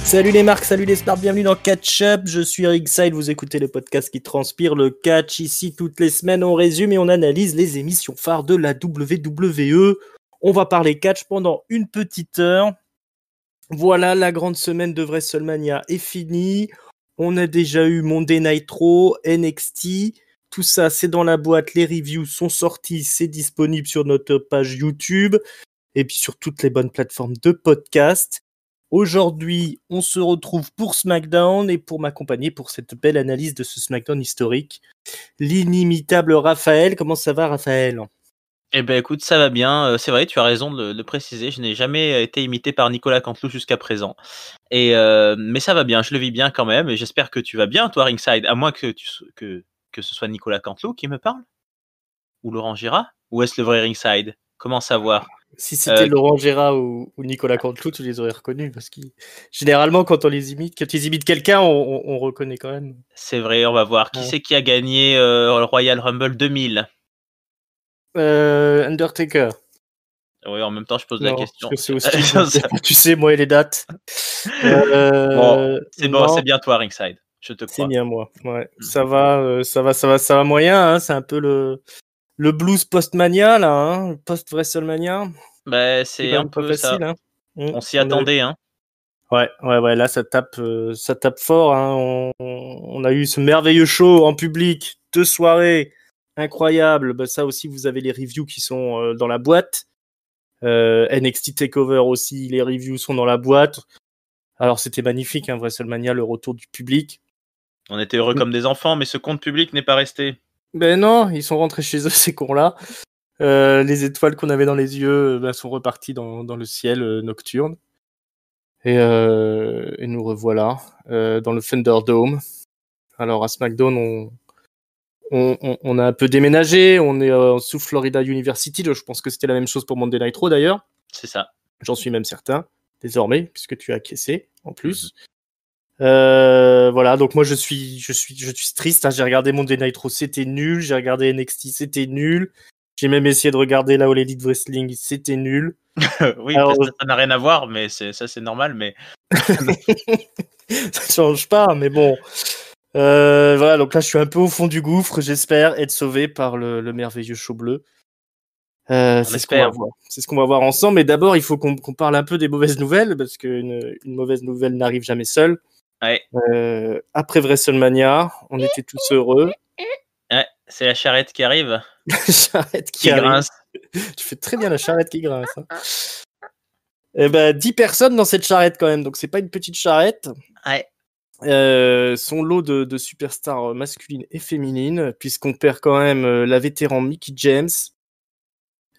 Salut les marques, salut les stars, bienvenue dans Catch Up, je suis Ringside, vous écoutez le podcast qui transpire le catch. Ici, toutes les semaines, on résume et on analyse les émissions phares de la WWE. On va parler catch pendant une petite heure. Voilà, la grande semaine de WrestleMania est finie. On a déjà eu Monday Night Raw, NXT, tout ça c'est dans la boîte, les reviews sont sortis, c'est disponible sur notre page YouTube et puis sur toutes les bonnes plateformes de podcast. Aujourd'hui, on se retrouve pour SmackDown et pour m'accompagner pour cette belle analyse de ce SmackDown historique, l'inimitable Raphaël. Comment ça va, Raphaël ? Eh ben écoute, ça va bien. C'est vrai, tu as raison de le préciser. Je n'ai jamais été imité par Nicolas Canteloup jusqu'à présent. Mais ça va bien, je le vis bien quand même. Et j'espère que tu vas bien, toi, Ringside. À moins que ce soit Nicolas Canteloup qui me parle. Ou Laurent Gérard. Ou est-ce le vrai Ringside ? Comment savoir ? Si c'était Laurent Gérard ou Nicolas Canteloup, tu les aurais reconnus. Parce que généralement, quand ils imitent quelqu'un, on reconnaît quand même. C'est vrai, on va voir. Qui c'est qui a gagné le Royal Rumble 2000 ? Undertaker. Oui, en même temps, je pose la question. Parce que c'est hostile. Tu sais, moi et les dates. Bon, c'est bien toi, Ringside. Je te crois. C'est bien moi. Ouais. Ça va moyen. Hein. C'est un peu le blues post-mania là, hein. Post-WrestleMania. Bah, c'est un peu facile, ça. Hein. On s'y attendait, hein. Ouais. Là, ça tape fort. Hein. On a eu ce merveilleux show en public, 2 soirées incroyables. Bah, ça aussi, vous avez les reviews qui sont dans la boîte. NXT Takeover aussi, les reviews sont dans la boîte. Alors, c'était magnifique, hein, WrestleMania, le retour du public. On était heureux comme des enfants, mais ce compte public n'est pas resté. Ben non, ils sont rentrés chez eux, ces cons-là. Les étoiles qu'on avait dans les yeux sont reparties dans le ciel nocturne. Et nous revoilà dans le Thunderdome. Alors à SmackDown, on a un peu déménagé. On est sous Florida University. Je pense que c'était la même chose pour Monday Night Raw d'ailleurs. C'est ça. J'en suis même certain, désormais, puisque tu as acquiescé en plus. Voilà, donc moi je suis triste. Hein. J'ai regardé Monday Night Raw, c'était nul. J'ai regardé NXT, c'était nul. J'ai même essayé de regarder la All Elite Wrestling, c'était nul. Oui, alors, ça n'a rien à voir, mais c'est normal, mais ça change pas, mais bon. Voilà, donc là je suis un peu au fond du gouffre. J'espère être sauvé par le merveilleux show bleu. C'est ce qu'on va voir. C'est ce qu'on va voir ensemble. Mais d'abord, il faut qu'on parle un peu des mauvaises nouvelles, parce qu'une mauvaise nouvelle n'arrive jamais seule. Ouais. Après WrestleMania, on était tous heureux. Ouais, c'est la charrette qui arrive. La charrette qui grince. Tu fais très bien la charrette qui grince. Hein. Et 10 personnes dans cette charrette quand même, donc c'est pas une petite charrette. Ouais. Son lot de superstars masculines et féminines, puisqu'on perd quand même la vétéran Mickie James,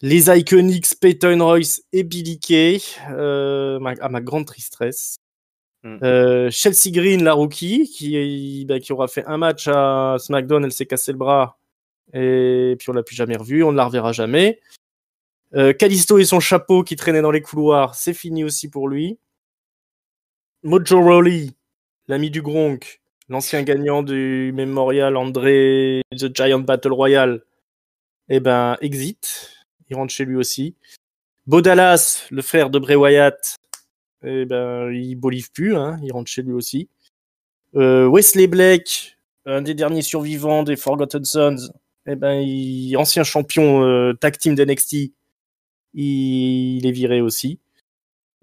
les Iconics Peyton Royce et Billie Kay, à ma grande tristesse. Chelsea Green, la rookie, qui aura fait un match à SmackDown, elle s'est cassé le bras, et puis on l'a plus jamais revu, on ne la reverra jamais. Kalisto et son chapeau qui traînait dans les couloirs, c'est fini aussi pour lui. Mojo Rawley, l'ami du Gronk, l'ancien gagnant du Memorial André The Giant Battle Royale, exit. Il rentre chez lui aussi. Bo Dallas, le frère de Bray Wyatt, il bolive plus, hein, il rentre chez lui aussi. Wesley Blake, un des derniers survivants des Forgotten Sons, ancien champion tag team d'NXT, il est viré aussi.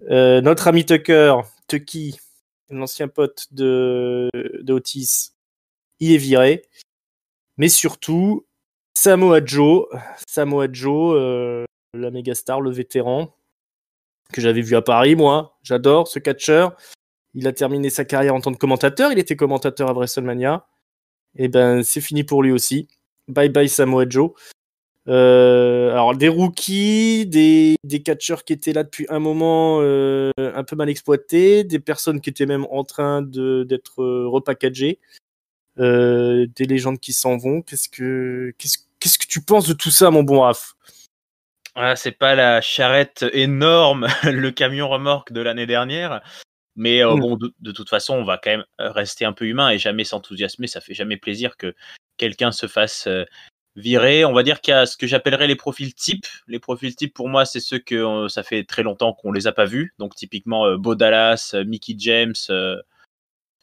Notre ami Tucky, l'ancien pote de Otis, il est viré. Mais surtout, Samoa Joe, la méga star, le vétéran, que j'avais vu à Paris, moi. J'adore ce catcheur. Il a terminé sa carrière en tant que commentateur. Il était commentateur à WrestleMania. C'est fini pour lui aussi. Bye bye Samoa Joe. Alors des rookies, des catcheurs qui étaient là depuis un moment, un peu mal exploités, des personnes qui étaient même en train d'être repackagées, des légendes qui s'en vont. Qu'est-ce que tu penses de tout ça, mon bon Raph ? Ah, c'est pas la charrette énorme, le camion remorque de l'année dernière, mais bon, de toute façon, on va quand même rester un peu humain et jamais s'enthousiasmer. Ça fait jamais plaisir que quelqu'un se fasse virés. On va dire qu'il y a ce que j'appellerais les profils types. Les profils types, pour moi, c'est ceux que ça fait très longtemps qu'on les a pas vus. Donc, typiquement, Bo Dallas, Mickey James,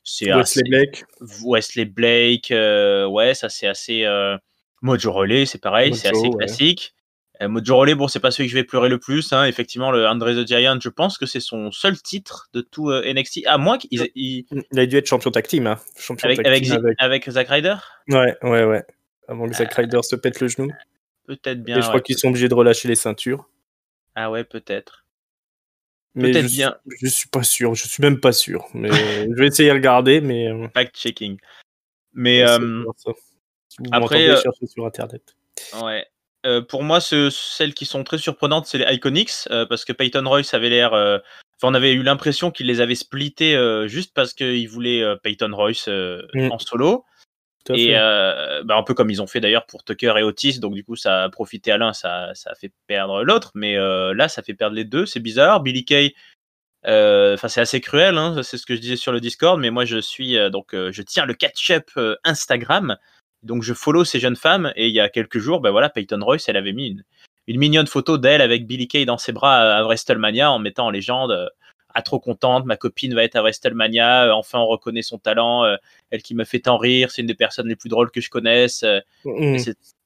c'est Wesley assez... Blake. Wesley Blake, ouais, ça c'est assez... Mojo Rawley, c'est pareil, c'est assez classique. Mojo Rawley, bon, c'est pas celui que je vais pleurer le plus. Hein. Effectivement, le Andre the Giant, je pense que c'est son seul titre de tout NXT. À moins qu'il... Il a dû être champion tag team. Hein. Champion avec Zack Ryder. Ouais. Avant que Zack Ryder se pète le genou. Peut-être bien. Et je crois qu'ils sont obligés de relâcher les ceintures. Ah ouais, peut-être. Mais je suis pas sûr. Je suis même pas sûr. Mais je vais essayer de regarder. Mais fact-checking. Mais si vous m'entendez, cherchez sur Internet. Ouais. Pour moi, celles qui sont très surprenantes, c'est les Iconics, parce que Peyton Royce avait l'air... on avait eu l'impression qu'il les avait splittés juste parce qu'il voulait Peyton Royce en solo. Et un peu comme ils ont fait d'ailleurs pour Tucker et Otis, donc du coup ça a profité à l'un, ça a fait perdre l'autre, mais là ça fait perdre les deux, c'est bizarre. Billie Kay, c'est assez cruel, hein, c'est ce que je disais sur le Discord, mais moi je suis je tiens le catch-up Instagram, donc je follow ces jeunes femmes, et il y a quelques jours, Peyton Royce, elle avait mis une mignonne photo d'elle avec Billie Kay dans ses bras à WrestleMania en mettant en légende trop contente, ma copine va être à WrestleMania, enfin on reconnaît son talent, elle qui me fait tant rire, c'est une des personnes les plus drôles que je connaisse.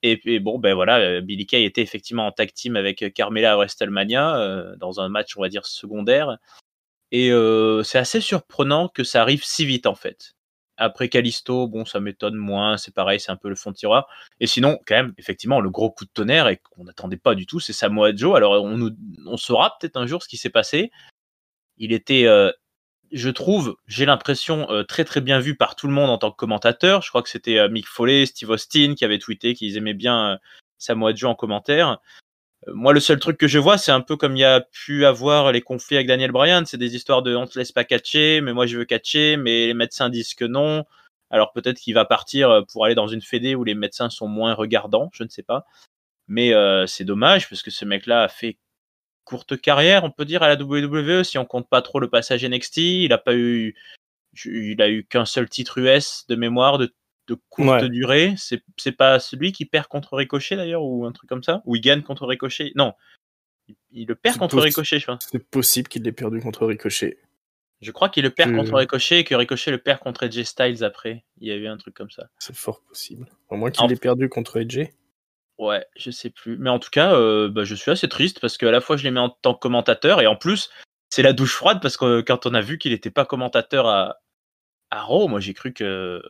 Et bon, Billie Kay était effectivement en tag team avec Carmella à WrestleMania, dans un match, on va dire, secondaire. Et c'est assez surprenant que ça arrive si vite, en fait. Après Kalisto, bon, ça m'étonne moins, c'est pareil, c'est un peu le fond de tiroir. Et sinon, quand même, effectivement, le gros coup de tonnerre, et qu'on n'attendait pas du tout, c'est Samoa Joe. Alors, on saura peut-être un jour ce qui s'est passé. Il était, je trouve, j'ai l'impression, très très bien vu par tout le monde en tant que commentateur. Je crois que c'était Mick Foley, Steve Austin qui avaient tweeté qu'ils aimaient bien Samoa Joe en commentaire. Moi, le seul truc que je vois, c'est un peu comme il y a pu avoir les conflits avec Daniel Bryan. C'est des histoires de on te laisse pas catcher, mais moi je veux catcher, mais les médecins disent que non. Alors peut-être qu'il va partir pour aller dans une fédé où les médecins sont moins regardants, je ne sais pas. Mais c'est dommage parce que ce mec-là a fait courte carrière, on peut dire, à la WWE, si on compte pas trop le passage NXT. Il a eu qu'un seul titre US de mémoire de courte durée. C'est pas celui qui perd contre Ricochet d'ailleurs, ou un truc comme ça, ou il gagne contre Ricochet. Non, il le perd contre Ricochet, je pense. C'est possible qu'il l'ait perdu contre Ricochet. Je crois qu'il le perd contre Ricochet et que Ricochet le perd contre AJ Styles après. Il y a eu un truc comme ça. C'est fort possible. Au moins qu'il l'ait perdu contre AJ. Ouais, je sais plus. Mais en tout cas, je suis assez triste parce qu'à la fois je les mets en tant que commentateur, et en plus, c'est la douche froide parce que quand on a vu qu'il n'était pas commentateur à Raw, moi j'ai cru que...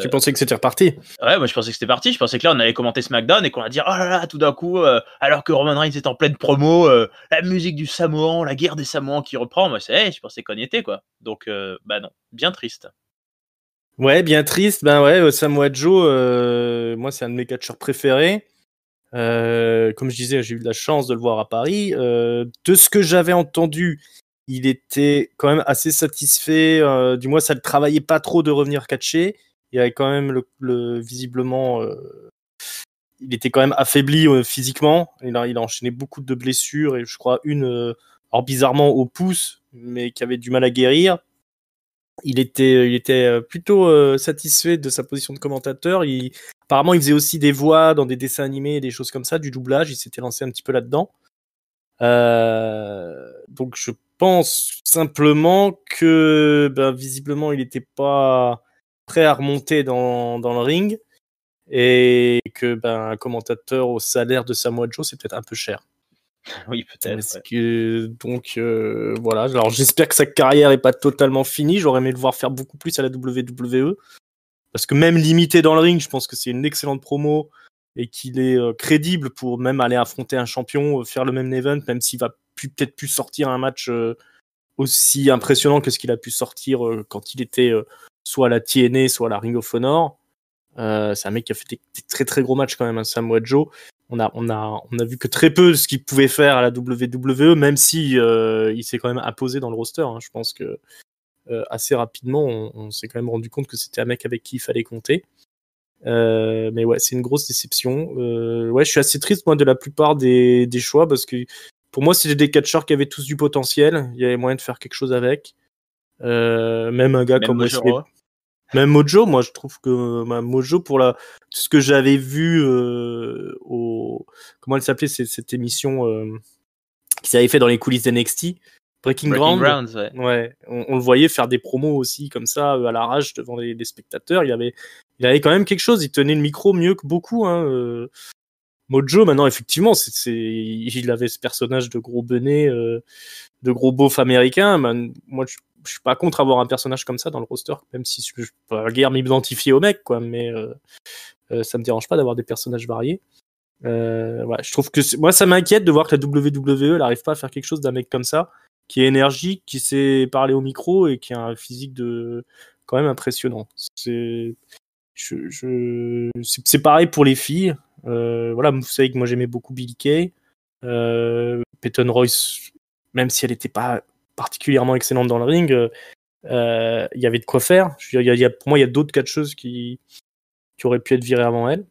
Tu pensais que c'était reparti? Ouais, moi je pensais que c'était parti. Je pensais que là on allait commenter SmackDown et qu'on allait dire oh là là, tout d'un coup, alors que Roman Reigns est en pleine promo, la musique du Samoan, la guerre des Samoans qui reprend. Moi je pensais qu'on y était, quoi. Donc non, bien triste. Ouais, bien triste. Samoa Joe, moi c'est un de mes catcheurs préférés. Comme je disais, j'ai eu de la chance de le voir à Paris. De ce que j'avais entendu, il était quand même assez satisfait. Du moins, ça ne le travaillait pas trop de revenir catcher. Il y avait quand même visiblement, il était quand même affaibli physiquement. Il a enchaîné beaucoup de blessures, et je crois alors bizarrement au pouce, mais qui avait du mal à guérir. Il était plutôt satisfait de sa position de commentateur. Apparemment, il faisait aussi des voix dans des dessins animés et des choses comme ça, du doublage. Il s'était lancé un petit peu là-dedans. Donc, je pense simplement que, visiblement, il n'était pas prêt à remonter dans le ring, et que un commentateur au salaire de Samoa Joe, c'est peut-être un peu cher. Oui, peut-être. Voilà. Alors, j'espère que sa carrière est pas totalement finie. J'aurais aimé le voir faire beaucoup plus à la WWE. Parce que même limité dans le ring, je pense que c'est une excellente promo, et qu'il est crédible pour même aller affronter un champion, faire le même event, même s'il va peut-être plus sortir un match aussi impressionnant que ce qu'il a pu sortir quand il était soit à la TNA, soit à la Ring of Honor. C'est un mec qui a fait des très très gros matchs quand même, Samoa Joe. On a vu que très peu de ce qu'il pouvait faire à la WWE, même si il s'est quand même imposé dans le roster. Je pense que assez rapidement, on s'est quand même rendu compte que c'était un mec avec qui il fallait compter. Mais ouais, c'est une grosse déception. Je suis assez triste, moi, de la plupart des choix, parce que pour moi, c'était des catcheurs qui avaient tous du potentiel. Il y avait moyen de faire quelque chose avec. Même un gars comme Wesley. Même Mojo, moi je trouve que Mojo pour ce que j'avais vu comment elle s'appelait cette émission qu'ils avaient fait dans les coulisses d'NXT, Breaking Ground. Grounds, ouais. Ouais, on le voyait faire des promos aussi comme ça à l'arrache devant les spectateurs. Il avait quand même quelque chose. Il tenait le micro mieux que beaucoup. Hein. Mojo, maintenant effectivement, il avait ce personnage de gros benet, de gros beauf américain. Moi, je suis pas contre avoir un personnage comme ça dans le roster, même si je peux pas guère m'identifier au mec, quoi. Mais ça me dérange pas d'avoir des personnages variés. Ouais, je trouve que moi ça m'inquiète de voir que la WWE n'arrive pas à faire quelque chose d'un mec comme ça, qui est énergique, qui sait parler au micro et qui a un physique quand même impressionnant. C'est pareil pour les filles. Voilà, vous savez que moi j'aimais beaucoup Billie Kay. Peyton Royce, même si elle n'était pas particulièrement excellente dans le ring, il y avait de quoi faire. Pour moi, il y a d'autres catcheuses qui auraient pu être virées avant elle.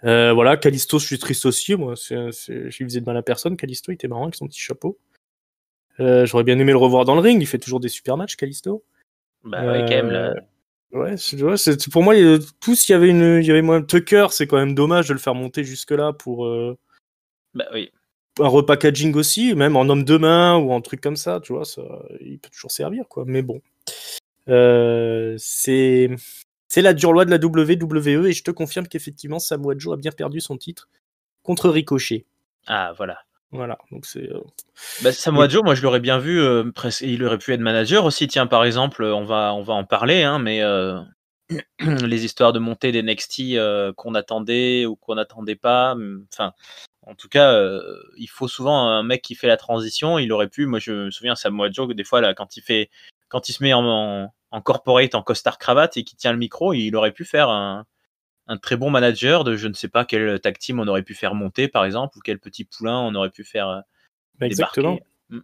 Voilà, Kalisto, je suis triste aussi. Moi, je lui faisais de mal à personne. Kalisto, il était marrant avec son petit chapeau. J'aurais bien aimé le revoir dans le ring. Il fait toujours des super matchs, Kalisto. Bah ouais, quand même là. Ouais, pour moi, tous, il y avait moins Tucker. C'est quand même dommage de le faire monter jusque là pour. Bah oui. Un repackaging aussi, même en homme de main ou en truc comme ça, tu vois, il peut toujours servir, quoi. Mais bon, c'est la dure loi de la WWE et je te confirme qu'effectivement Samoa Joe a bien perdu son titre contre Ricochet. Ah voilà. Voilà, donc c'est. Samoa Joe, moi je l'aurais bien vu, presque. Il aurait pu être manager aussi. Tiens, par exemple, on va en parler, hein, mais les histoires de montée des NXT qu'on attendait ou qu'on n'attendait pas. Enfin, en tout cas, il faut souvent un mec qui fait la transition. Il aurait pu. Moi, je me souviens Samoa Joe que des fois là, quand il se met en corporate, en costard cravate et qui tient le micro, il aurait pu faire un très bon manager de je ne sais pas quel tag team on aurait pu faire monter par exemple ou quel petit poulain on aurait pu faire Exactement.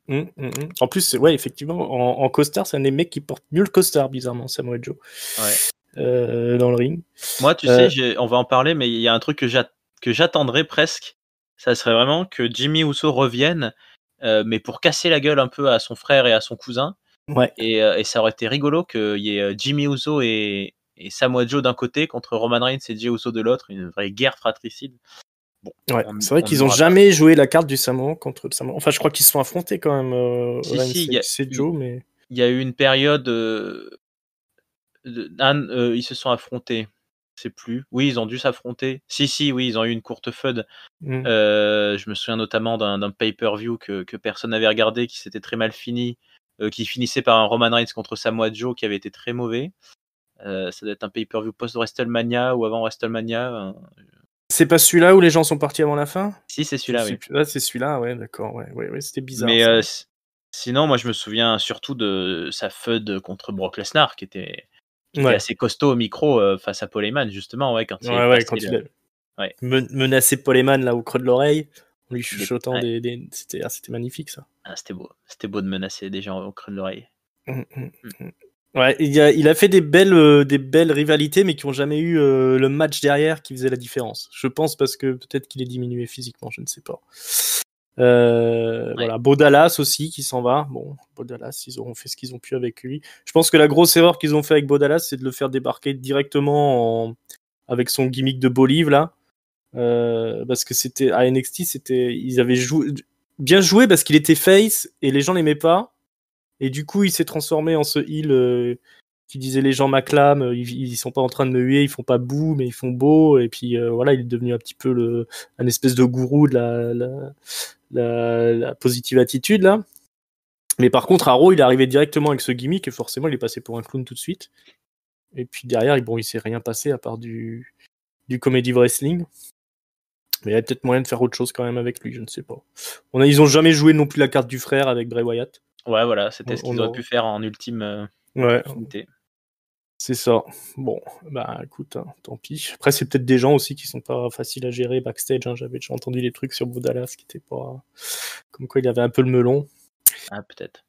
débarquer. En plus, ouais, effectivement, en costard, c'est un des mecs qui porte mieux le costard, bizarrement, Samoa Joe. Ouais. Dans le ring. Moi, tu sais, on va en parler, mais il y a un truc que j'attendrais presque. Ça serait vraiment que Jimmy Uso revienne, mais pour casser la gueule un peu à son frère et à son cousin. Ouais. Et ça aurait été rigolo qu'il y ait Jimmy Uso et Samoa Joe d'un côté contre Roman Reigns et Jey Uso de l'autre, une vraie guerre fratricide. Bon, ouais, c'est vrai qu'ils n'ont jamais joué la carte du Samoa contre le Samoa. Enfin, je crois qu'ils se sont affrontés quand même. Si, Joe, mais il y a eu une période. Ils se sont affrontés. Je sais plus. Oui, ils ont dû s'affronter. Si, oui, ils ont eu une courte feud. Je me souviens notamment d'un pay-per-view que personne n'avait regardé, qui s'était très mal fini, qui finissait par un Roman Reigns contre Samoa Joe qui avait été très mauvais. Ça doit être un pay-per-view post-WrestleMania ou avant WrestleMania. C'est pas celui-là où les gens sont partis avant la fin ? Si, c'est celui-là, oui. Ah, c'est celui-là, ouais, d'accord. Ouais, c'était bizarre. Mais sinon, moi, je me souviens surtout de sa feud contre Brock Lesnar, qui était assez costaud au micro face à Paul Heyman, justement, quand il a menacé Paul Heyman là au creux de l'oreille, en lui chuchotant c'était magnifique ça. Ah, c'était beau de menacer des gens au creux de l'oreille. Ouais, il a fait des belles rivalités, mais qui n'ont jamais eu le match derrière qui faisait la différence. Je pense parce que peut-être qu'il est diminué physiquement, je ne sais pas. Voilà, Bo Dallas aussi qui s'en va. Bon, Bo Dallas, ils auront fait ce qu'ils ont pu avec lui. Je pense que la grosse erreur qu'ils ont fait avec Bo Dallas, c'est de le faire débarquer directement avec son gimmick de Bolive là, parce que c'était à NXT, ils avaient bien joué parce qu'il était face et les gens l'aimaient pas. Et du coup, il s'est transformé en ce heel qui disait les gens m'acclament, ils sont pas en train de me huer, ils font pas bouh, mais ils font beau. Et puis voilà, il est devenu un petit peu un espèce de gourou de la positive attitude là. Mais par contre, à Raw, il est arrivé directement avec ce gimmick et forcément, il est passé pour un clown tout de suite. Et puis derrière, il s'est rien passé à part du comedy wrestling. Mais il y a peut-être moyen de faire autre chose quand même avec lui, je ne sais pas. Ils ont jamais joué non plus la carte du frère avec Bray Wyatt. Ouais, voilà, c'était ce qu'ils auraient pu faire en ultime opportunité. C'est ça. Bon, bah écoute, hein, tant pis. Après, c'est peut-être des gens aussi qui sont pas faciles à gérer backstage. Hein. J'avais déjà entendu des trucs sur Bo Dallas qui étaient pas. Comme quoi il avait un peu le melon. Ah, peut-être.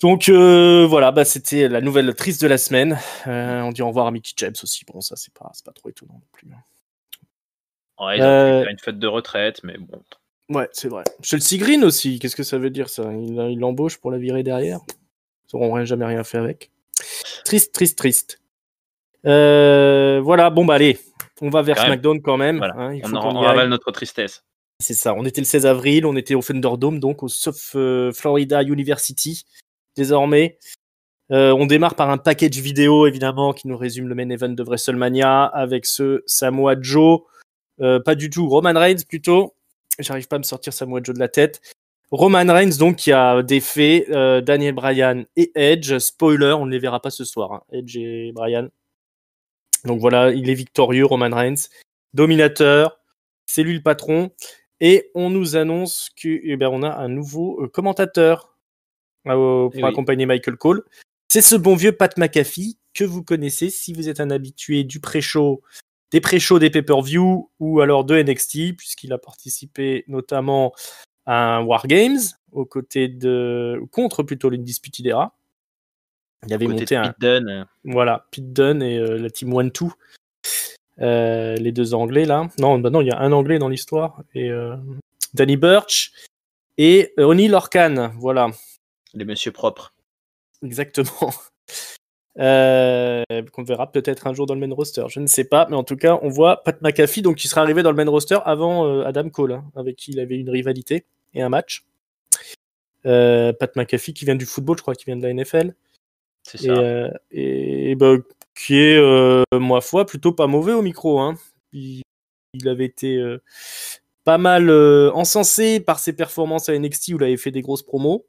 Donc voilà, c'était la nouvelle triste de la semaine. On dit au revoir à Mickey James aussi. Bon, ça, c'est pas trop étonnant non plus. Ouais, ils ont pu faire une fête de retraite, mais bon. Ouais, c'est vrai. Chelsea Green aussi, qu'est-ce que ça veut dire ça ? Il l'embauche pour la virer derrière ? Ils n'auront jamais rien fait avec. Triste. Voilà, bon bah allez, on va vers SmackDown quand même. Voilà. Hein, il faut on ravale notre tristesse. C'est ça, on était le 16 avril, on était au Thunderdome, donc au South Florida University, désormais. On démarre par un package vidéo, évidemment, qui nous résume le main event de WrestleMania, avec ce Samoa Joe, pas du tout, Roman Reigns plutôt, j'arrive pas à me sortir Samoa Joe de la tête. Roman Reigns, donc, qui a défait Daniel Bryan et Edge. Spoiler, on ne les verra pas ce soir, hein, Edge et Bryan. Donc voilà, il est victorieux, Roman Reigns. Dominateur, c'est lui le patron. Et on nous annonce qu'on a un nouveau commentateur pour accompagner Michael Cole. C'est ce bon vieux Pat McAfee que vous connaissez si vous êtes un habitué du pré-show, des pay-per-view ou alors de NXT, puisqu'il a participé notamment à un War Games contre l'Undisputed Era. Il avait monté Pete Dunne. Voilà, Pete Dunne et la team 1-2. Les deux Anglais là. Non, il y a un Anglais dans l'histoire. Et Danny Burch et Oni Lorcan. Voilà. Les messieurs propres. Exactement. Qu'on verra peut-être un jour dans le main roster. Je ne sais pas. Mais en tout cas, on voit Pat McAfee donc, qui sera arrivé dans le main roster avant Adam Cole, hein, avec qui il avait une rivalité et un match. Pat McAfee qui vient du football, je crois qu'il vient de la NFL. C'est ça. Et qui est, ma foi, plutôt pas mauvais au micro. Hein. Il avait été pas mal encensé par ses performances à NXT où il avait fait des grosses promos.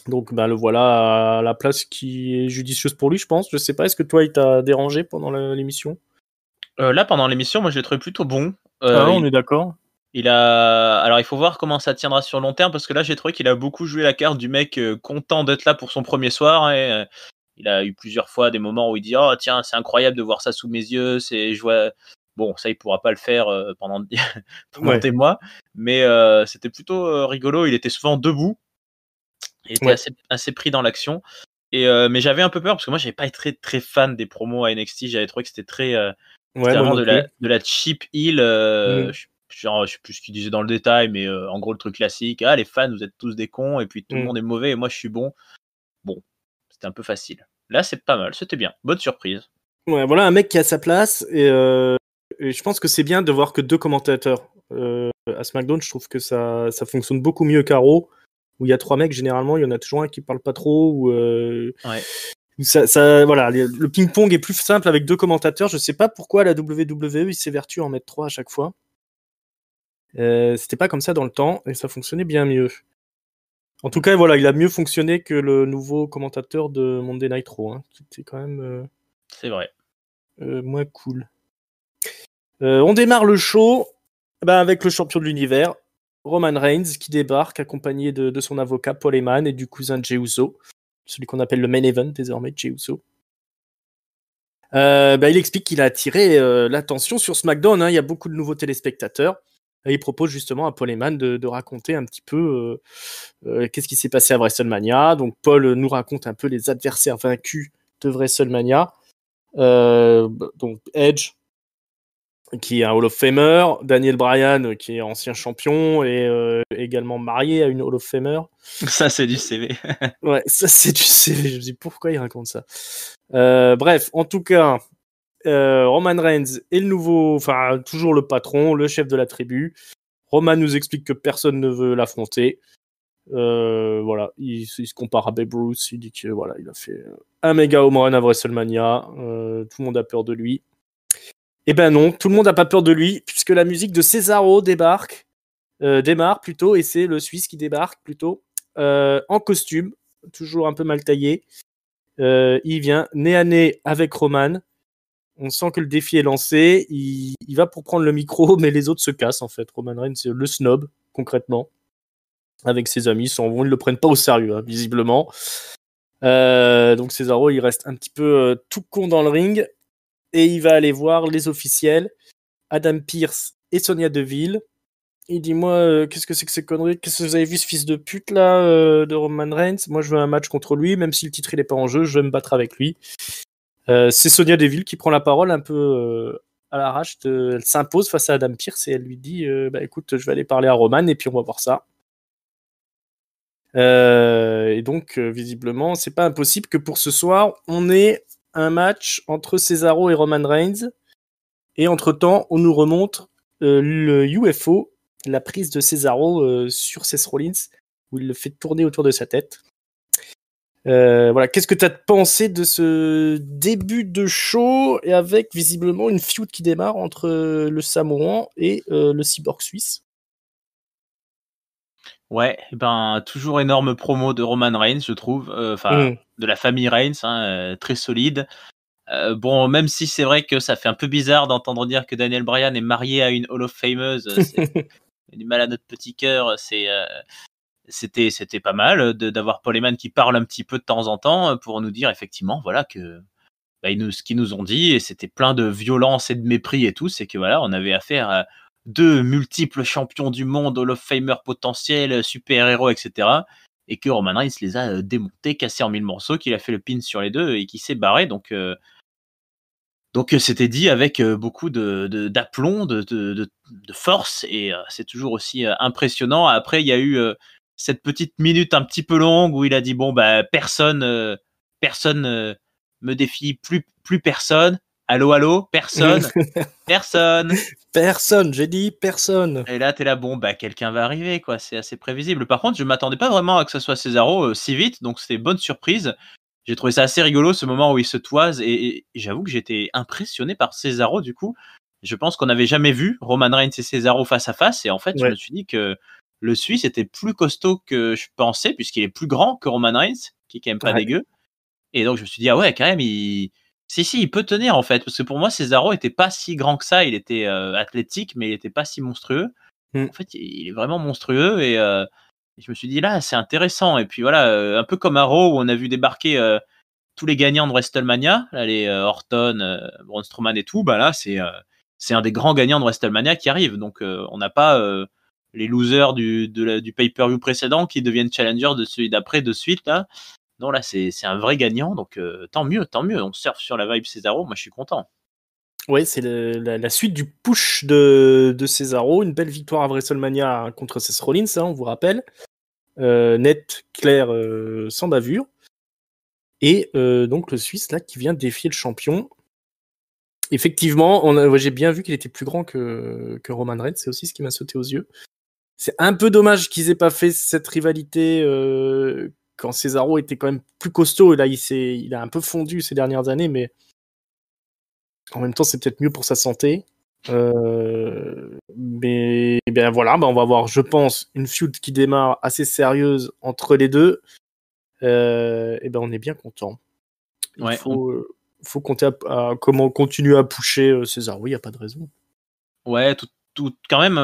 Donc le voilà à la place qui est judicieuse pour lui, je pense. Je sais pas, est-ce que toi, il t'a dérangé pendant l'émission ? Là, pendant l'émission, moi, je l'ai trouvé plutôt bon. On est d'accord. Alors, il faut voir comment ça tiendra sur long terme, parce que là, j'ai trouvé qu'il a beaucoup joué la carte du mec content d'être là pour son premier soir. Et il a eu plusieurs fois des moments où il dit « Oh, tiens, c'est incroyable de voir ça sous mes yeux. » Bon, ça, il pourra pas le faire pendant des mois. Mais c'était plutôt rigolo. Il était souvent debout. Il était assez pris dans l'action. Mais j'avais un peu peur, parce que moi, j'avais pas été très, très fan des promos à NXT. J'avais trouvé que c'était très... c'était vraiment de la cheap heel. Je sais plus ce qu'il disait dans le détail, mais en gros, le truc classique. Ah, les fans, vous êtes tous des cons, et puis tout le monde est mauvais, et moi, je suis bon. Bon, c'était un peu facile. Là, c'est pas mal, c'était bien. Bonne surprise. Ouais, voilà un mec qui a sa place, et je pense que c'est bien de voir que deux commentateurs. À SmackDown, je trouve que ça fonctionne beaucoup mieux qu'à Raw, où il y a trois mecs, généralement, il y en a toujours un qui parle pas trop, ou... voilà, le ping-pong est plus simple avec deux commentateurs. Je sais pas pourquoi la WWE il s'évertue à en mettre trois à chaque fois. C'était pas comme ça dans le temps et ça fonctionnait bien mieux. En tout cas, voilà, il a mieux fonctionné que le nouveau commentateur de Monday Night Raw. Hein. C'était quand même c'est vrai. moins cool. On démarre le show avec le champion de l'univers, Roman Reigns, qui débarque accompagné de son avocat Paul Heyman et du cousin Jey Uso. Celui qu'on appelle le main event désormais, Jey Uso. Il explique qu'il a attiré l'attention sur SmackDown. Hein. Il y a beaucoup de nouveaux téléspectateurs. Et il propose justement à Paul Heyman de raconter un petit peu qu'est-ce qui s'est passé à WrestleMania. Donc Paul nous raconte un peu les adversaires vaincus de WrestleMania. Donc Edge, qui est un Hall of Famer, Daniel Bryan, qui est ancien champion et également marié à une Hall of Famer. Ça, c'est du CV. Ouais, ça, c'est du CV. Je me dis, pourquoi il raconte ça ? Bref, en tout cas, Roman Reigns est le nouveau, enfin, toujours le patron, le chef de la tribu. Roman nous explique que personne ne veut l'affronter. Voilà, il se compare à Babe Ruth. Il dit que voilà, il a fait un méga home run à WrestleMania. Tout le monde a peur de lui. Eh ben non, tout le monde n'a pas peur de lui, puisque la musique de Cesaro démarre plutôt, et c'est le Suisse qui débarque plutôt en costume, toujours un peu mal taillé. Il vient nez à nez avec Roman. On sent que le défi est lancé. Il va pour prendre le micro, mais les autres se cassent en fait. Roman Reigns, c'est le snob, concrètement. Avec ses amis, ils s'en vont, ils le prennent pas au sérieux, hein, visiblement. Donc Cesaro, il reste un petit peu tout con dans le ring. Et il va aller voir les officiels, Adam Pearce et Sonya Deville. Il dit, moi, qu'est-ce que c'est que ces conneries ? Qu'est-ce que vous avez vu, ce fils de pute, là, de Roman Reigns ? Moi, je veux un match contre lui, même si le titre, il est pas en jeu, je veux me battre avec lui. C'est Sonya Deville qui prend la parole un peu à l'arrache. Elle s'impose face à Adam Pearce et elle lui dit, écoute, je vais aller parler à Roman et puis on va voir ça. Et donc, visiblement, c'est pas impossible que pour ce soir, on ait un match entre Cesaro et Roman Reigns. Et entre-temps, on nous remonte le UFO, la prise de Cesaro sur Seth Rollins, où il le fait tourner autour de sa tête. Voilà, qu'est-ce que tu as pensé de ce début de show et avec visiblement une feud qui démarre entre le Samoan et le cyborg suisse? Ouais, ben toujours énorme promo de Roman Reigns, je trouve. De la famille Reigns, très solide. Bon, même si c'est vrai que ça fait un peu bizarre d'entendre dire que Daniel Bryan est marié à une Hall of Fameuse, c'est du mal à notre petit cœur. C'était pas mal d'avoir Paul Heyman qui parle un petit peu de temps en temps pour nous dire effectivement, voilà que ce qu'ils nous ont dit, et c'était plein de violence et de mépris et tout, c'est que voilà, on avait affaire à deux multiples champions du monde, Hall of Famer potentiels, super-héros, etc. Et que Roman Reigns les a démontés, cassés en mille morceaux, qu'il a fait le pin sur les deux et qui s'est barré. Donc c'était dit avec beaucoup d'aplomb, de force, et c'est toujours aussi impressionnant. Après, il y a eu cette petite minute un petit peu longue où il a dit bon bah personne me défie, plus personne. Allô, personne, personne. Personne, j'ai dit personne. Et là, t'es là, bon, bah, quelqu'un va arriver, quoi. C'est assez prévisible. Par contre, je m'attendais pas vraiment à que ce soit Cesaro si vite, donc c'était bonne surprise. J'ai trouvé ça assez rigolo, ce moment où il se toise, et j'avoue que j'étais impressionné par Cesaro, du coup. Je pense qu'on n'avait jamais vu Roman Reigns et Cesaro face à face, et en fait, je me suis dit que le Suisse était plus costaud que je pensais, puisqu'il est plus grand que Roman Reigns, qui est quand même pas dégueu. Et donc, je me suis dit, ah ouais, quand même, si, il peut tenir, en fait. Parce que pour moi, Cesaro était pas si grand que ça. Il était athlétique, mais il était pas si monstrueux. En fait, il est vraiment monstrueux. Et je me suis dit, là, c'est intéressant. Et puis voilà, un peu comme à Raw, où on a vu débarquer tous les gagnants de WrestleMania, là, les Orton, Braun Strowman et tout. Bah là, c'est un des grands gagnants de WrestleMania qui arrive. Donc, on n'a pas les losers du pay-per-view précédent qui deviennent challengers de celui d'après de suite, là. Non, là, c'est un vrai gagnant, donc tant mieux. On surfe sur la vibe Cesaro, moi je suis content. Ouais, c'est la suite du push de Cesaro, une belle victoire à WrestleMania contre Seth Rollins, on vous rappelle. Net, clair, sans bavure. Et donc le Suisse, là, qui vient défier le champion. Effectivement, j'ai bien vu qu'il était plus grand que Roman Reigns, c'est aussi ce qui m'a sauté aux yeux. C'est un peu dommage qu'ils aient pas fait cette rivalité quand Cesaro était quand même plus costaud. Et là, il a un peu fondu ces dernières années, mais en même temps, c'est peut-être mieux pour sa santé. Mais ben voilà, on va avoir, je pense, une feud qui démarre assez sérieuse entre les deux. Et ben on est bien content. Il faut compter à comment continuer à pusher Cesaro. Oui, il n'y a pas de raison. Ouais, tout quand même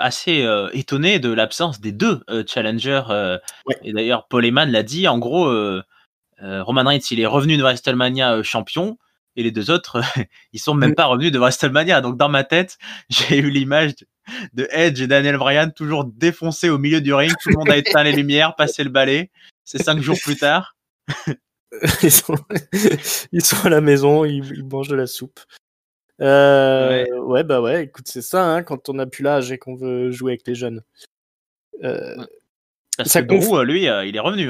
assez étonné de l'absence des deux challengers. Ouais. Et d'ailleurs, Paul Heyman l'a dit, en gros, Roman Reigns, il est revenu de WrestleMania champion, et les deux autres, ils sont même pas revenus de WrestleMania. Donc dans ma tête, j'ai eu l'image de Edge et Daniel Bryan toujours défoncés au milieu du ring. Tout le monde a éteint les lumières, passé le balai. C'est 5 jours plus tard. ils sont à la maison, ils mangent de la soupe. Ouais, écoute, c'est ça, quand on n'a plus l'âge et qu'on veut jouer avec les jeunes. Parce que Drew, lui, il est revenu.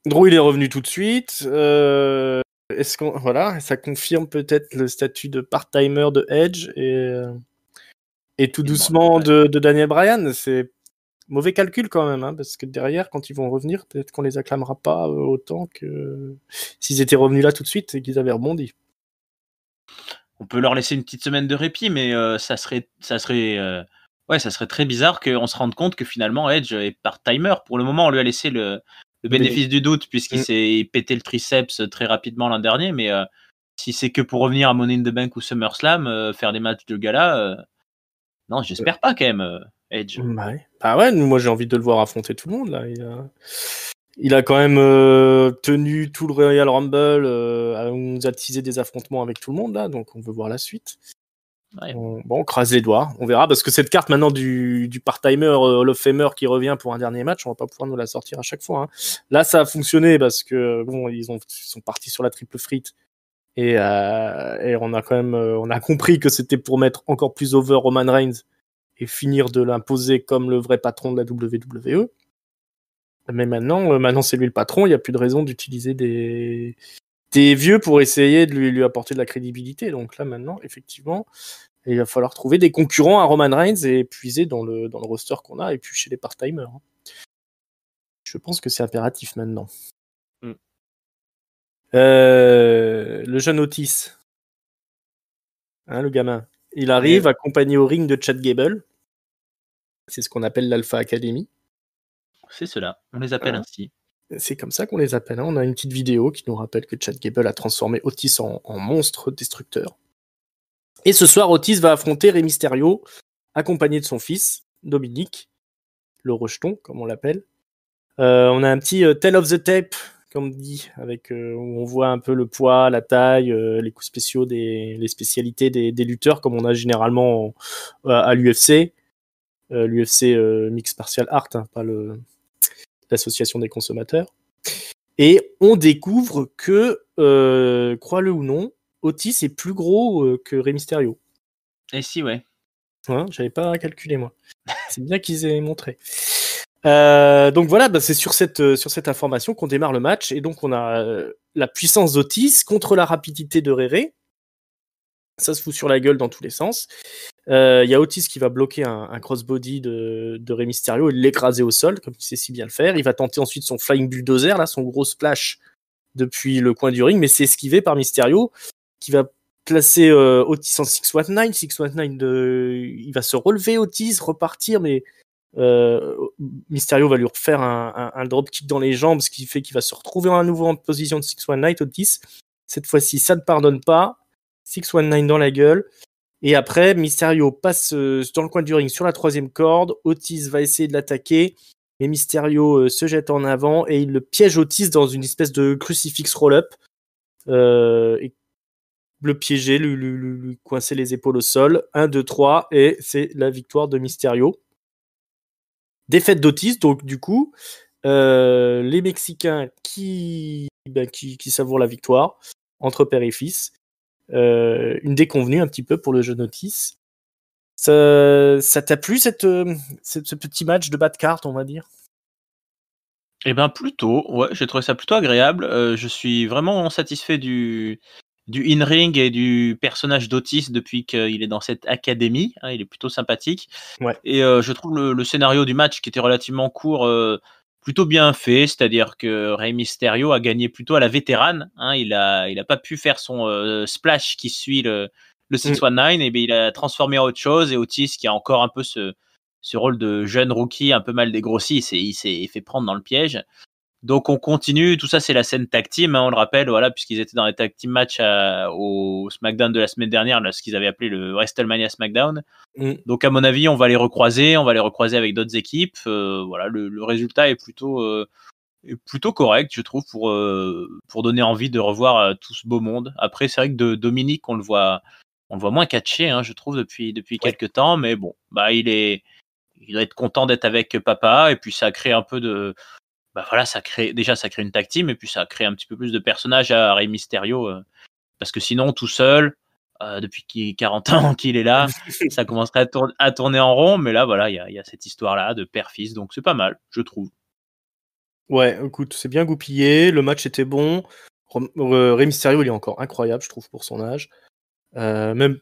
Drew, il est revenu tout de suite. Est-ce qu'on ça confirme peut-être le statut de part-timer de Edge et tout doucement de Daniel Bryan. C'est mauvais calcul quand même, parce que derrière, quand ils vont revenir, peut-être qu'on les acclamera pas autant que s'ils étaient revenus là tout de suite et qu'ils avaient rebondi. On peut leur laisser une petite semaine de répit, mais ça serait très bizarre qu'on se rende compte que finalement Edge est part-timer. Pour le moment, on lui a laissé le bénéfice du doute, puisqu'il s'est pété le triceps très rapidement l'an dernier, mais si c'est que pour revenir à Money in the Bank ou SummerSlam, faire des matchs de gala, non, j'espère pas quand même, Edge. Ouais. Ah ouais, moi j'ai envie de le voir affronter tout le monde là. Il a quand même tenu tout le Royal Rumble, on nous a teasé des affrontements avec tout le monde là, donc on veut voir la suite. Ouais. On crase les doigts, on verra, parce que cette carte maintenant du part-timer Hall of Famer qui revient pour un dernier match, on va pas pouvoir nous la sortir à chaque fois. Là, ça a fonctionné parce que bon, ils sont partis sur la triple frite et on a quand même on a compris que c'était pour mettre encore plus over Roman Reigns et finir de l'imposer comme le vrai patron de la WWE. Mais maintenant c'est lui le patron, il n'y a plus de raison d'utiliser des vieux pour essayer de lui apporter de la crédibilité. Donc là, maintenant, effectivement, il va falloir trouver des concurrents à Roman Reigns et puiser dans le roster qu'on a et puis chez les part-timers. Je pense que c'est impératif maintenant. Le jeune Otis, le gamin, il arrive accompagné au ring de Chad Gable. C'est ce qu'on appelle l'Alpha Academy. C'est cela, on les appelle ainsi. C'est comme ça qu'on les appelle. On a une petite vidéo qui nous rappelle que Chad Gable a transformé Otis en monstre destructeur. Et ce soir, Otis va affronter Rey Mysterio, accompagné de son fils, Dominique, le rejeton, comme on l'appelle. On a un petit tale of the tape, comme on dit, avec, où on voit un peu le poids, la taille, les coups spéciaux, les spécialités des lutteurs, comme on a généralement à l'UFC. L'UFC Mixed Martial Art, pas l'association des consommateurs. Et on découvre que, crois-le ou non, Otis est plus gros que Rey Mysterio. Et si, ouais. J'avais pas calculé, moi. C'est bien qu'ils aient montré. Donc voilà, c'est sur cette information qu'on démarre le match. Et donc on a la puissance d'Otis contre la rapidité de Rey. Ça se fout sur la gueule dans tous les sens. Il y a Otis qui va bloquer un crossbody de Rey Mysterio et l'écraser au sol, comme il sait si bien le faire. Il va tenter ensuite son Flying Bulldozer, là, son gros splash depuis le coin du ring, mais c'est esquivé par Mysterio, qui va placer Otis en 619. 619, il va se relever Otis, repartir, mais Mysterio va lui refaire un dropkick dans les jambes, ce qui fait qu'il va se retrouver à nouveau en position de 619, Otis. Cette fois-ci, ça ne pardonne pas. 619 dans la gueule. Et après, Mysterio passe dans le coin du ring sur la 3e corde. Otis va essayer de l'attaquer. Mais Mysterio se jette en avant et il le piège Otis dans une espèce de crucifix roll-up. Et le piéger, lui coincer les épaules au sol. 1, 2, 3. Et c'est la victoire de Mysterio. Défaite d'Otis, donc du coup, les Mexicains qui savourent la victoire entre père et fils. Une déconvenue un petit peu pour le jeune Otis. Ça t'a plu ce petit match de bas de cartes, on va dire? Eh ben plutôt, ouais, j'ai trouvé ça plutôt agréable. Je suis vraiment satisfait du in-ring et du personnage d'Otis depuis qu'il est dans cette académie. Il est plutôt sympathique. Ouais. Et je trouve le scénario du match qui était relativement court plutôt bien fait, c'est-à-dire que Rey Mysterio a gagné plutôt à la vétérane. Il a pas pu faire son splash qui suit le 619, et bien il a transformé en autre chose. Et Otis, qui a encore un peu ce rôle de jeune rookie un peu mal dégrossi, il s'est fait prendre dans le piège. Donc on continue, tout ça c'est la scène tag team, on le rappelle, voilà, puisqu'ils étaient dans les tag team match au SmackDown de la semaine dernière, là, ce qu'ils avaient appelé le WrestleMania SmackDown. Donc à mon avis, on va les recroiser avec d'autres équipes. Voilà, le résultat est plutôt correct, je trouve, pour donner envie de revoir tout ce beau monde. Après, c'est vrai que de Dominique, on le voit moins catché, je trouve, depuis quelques temps, mais bon, il doit être content d'être avec papa, et puis ça crée un peu de... voilà, ça crée une tag team, et puis ça crée un petit peu plus de personnages à Rey Mysterio, parce que sinon, tout seul, depuis 40 ans qu'il est là, ça commencerait à tourner en rond, mais là, voilà, il y a cette histoire-là de père-fils, donc c'est pas mal, je trouve. Ouais, écoute, c'est bien goupillé, le match était bon. Rey Mysterio, il est encore incroyable, je trouve, pour son âge. Même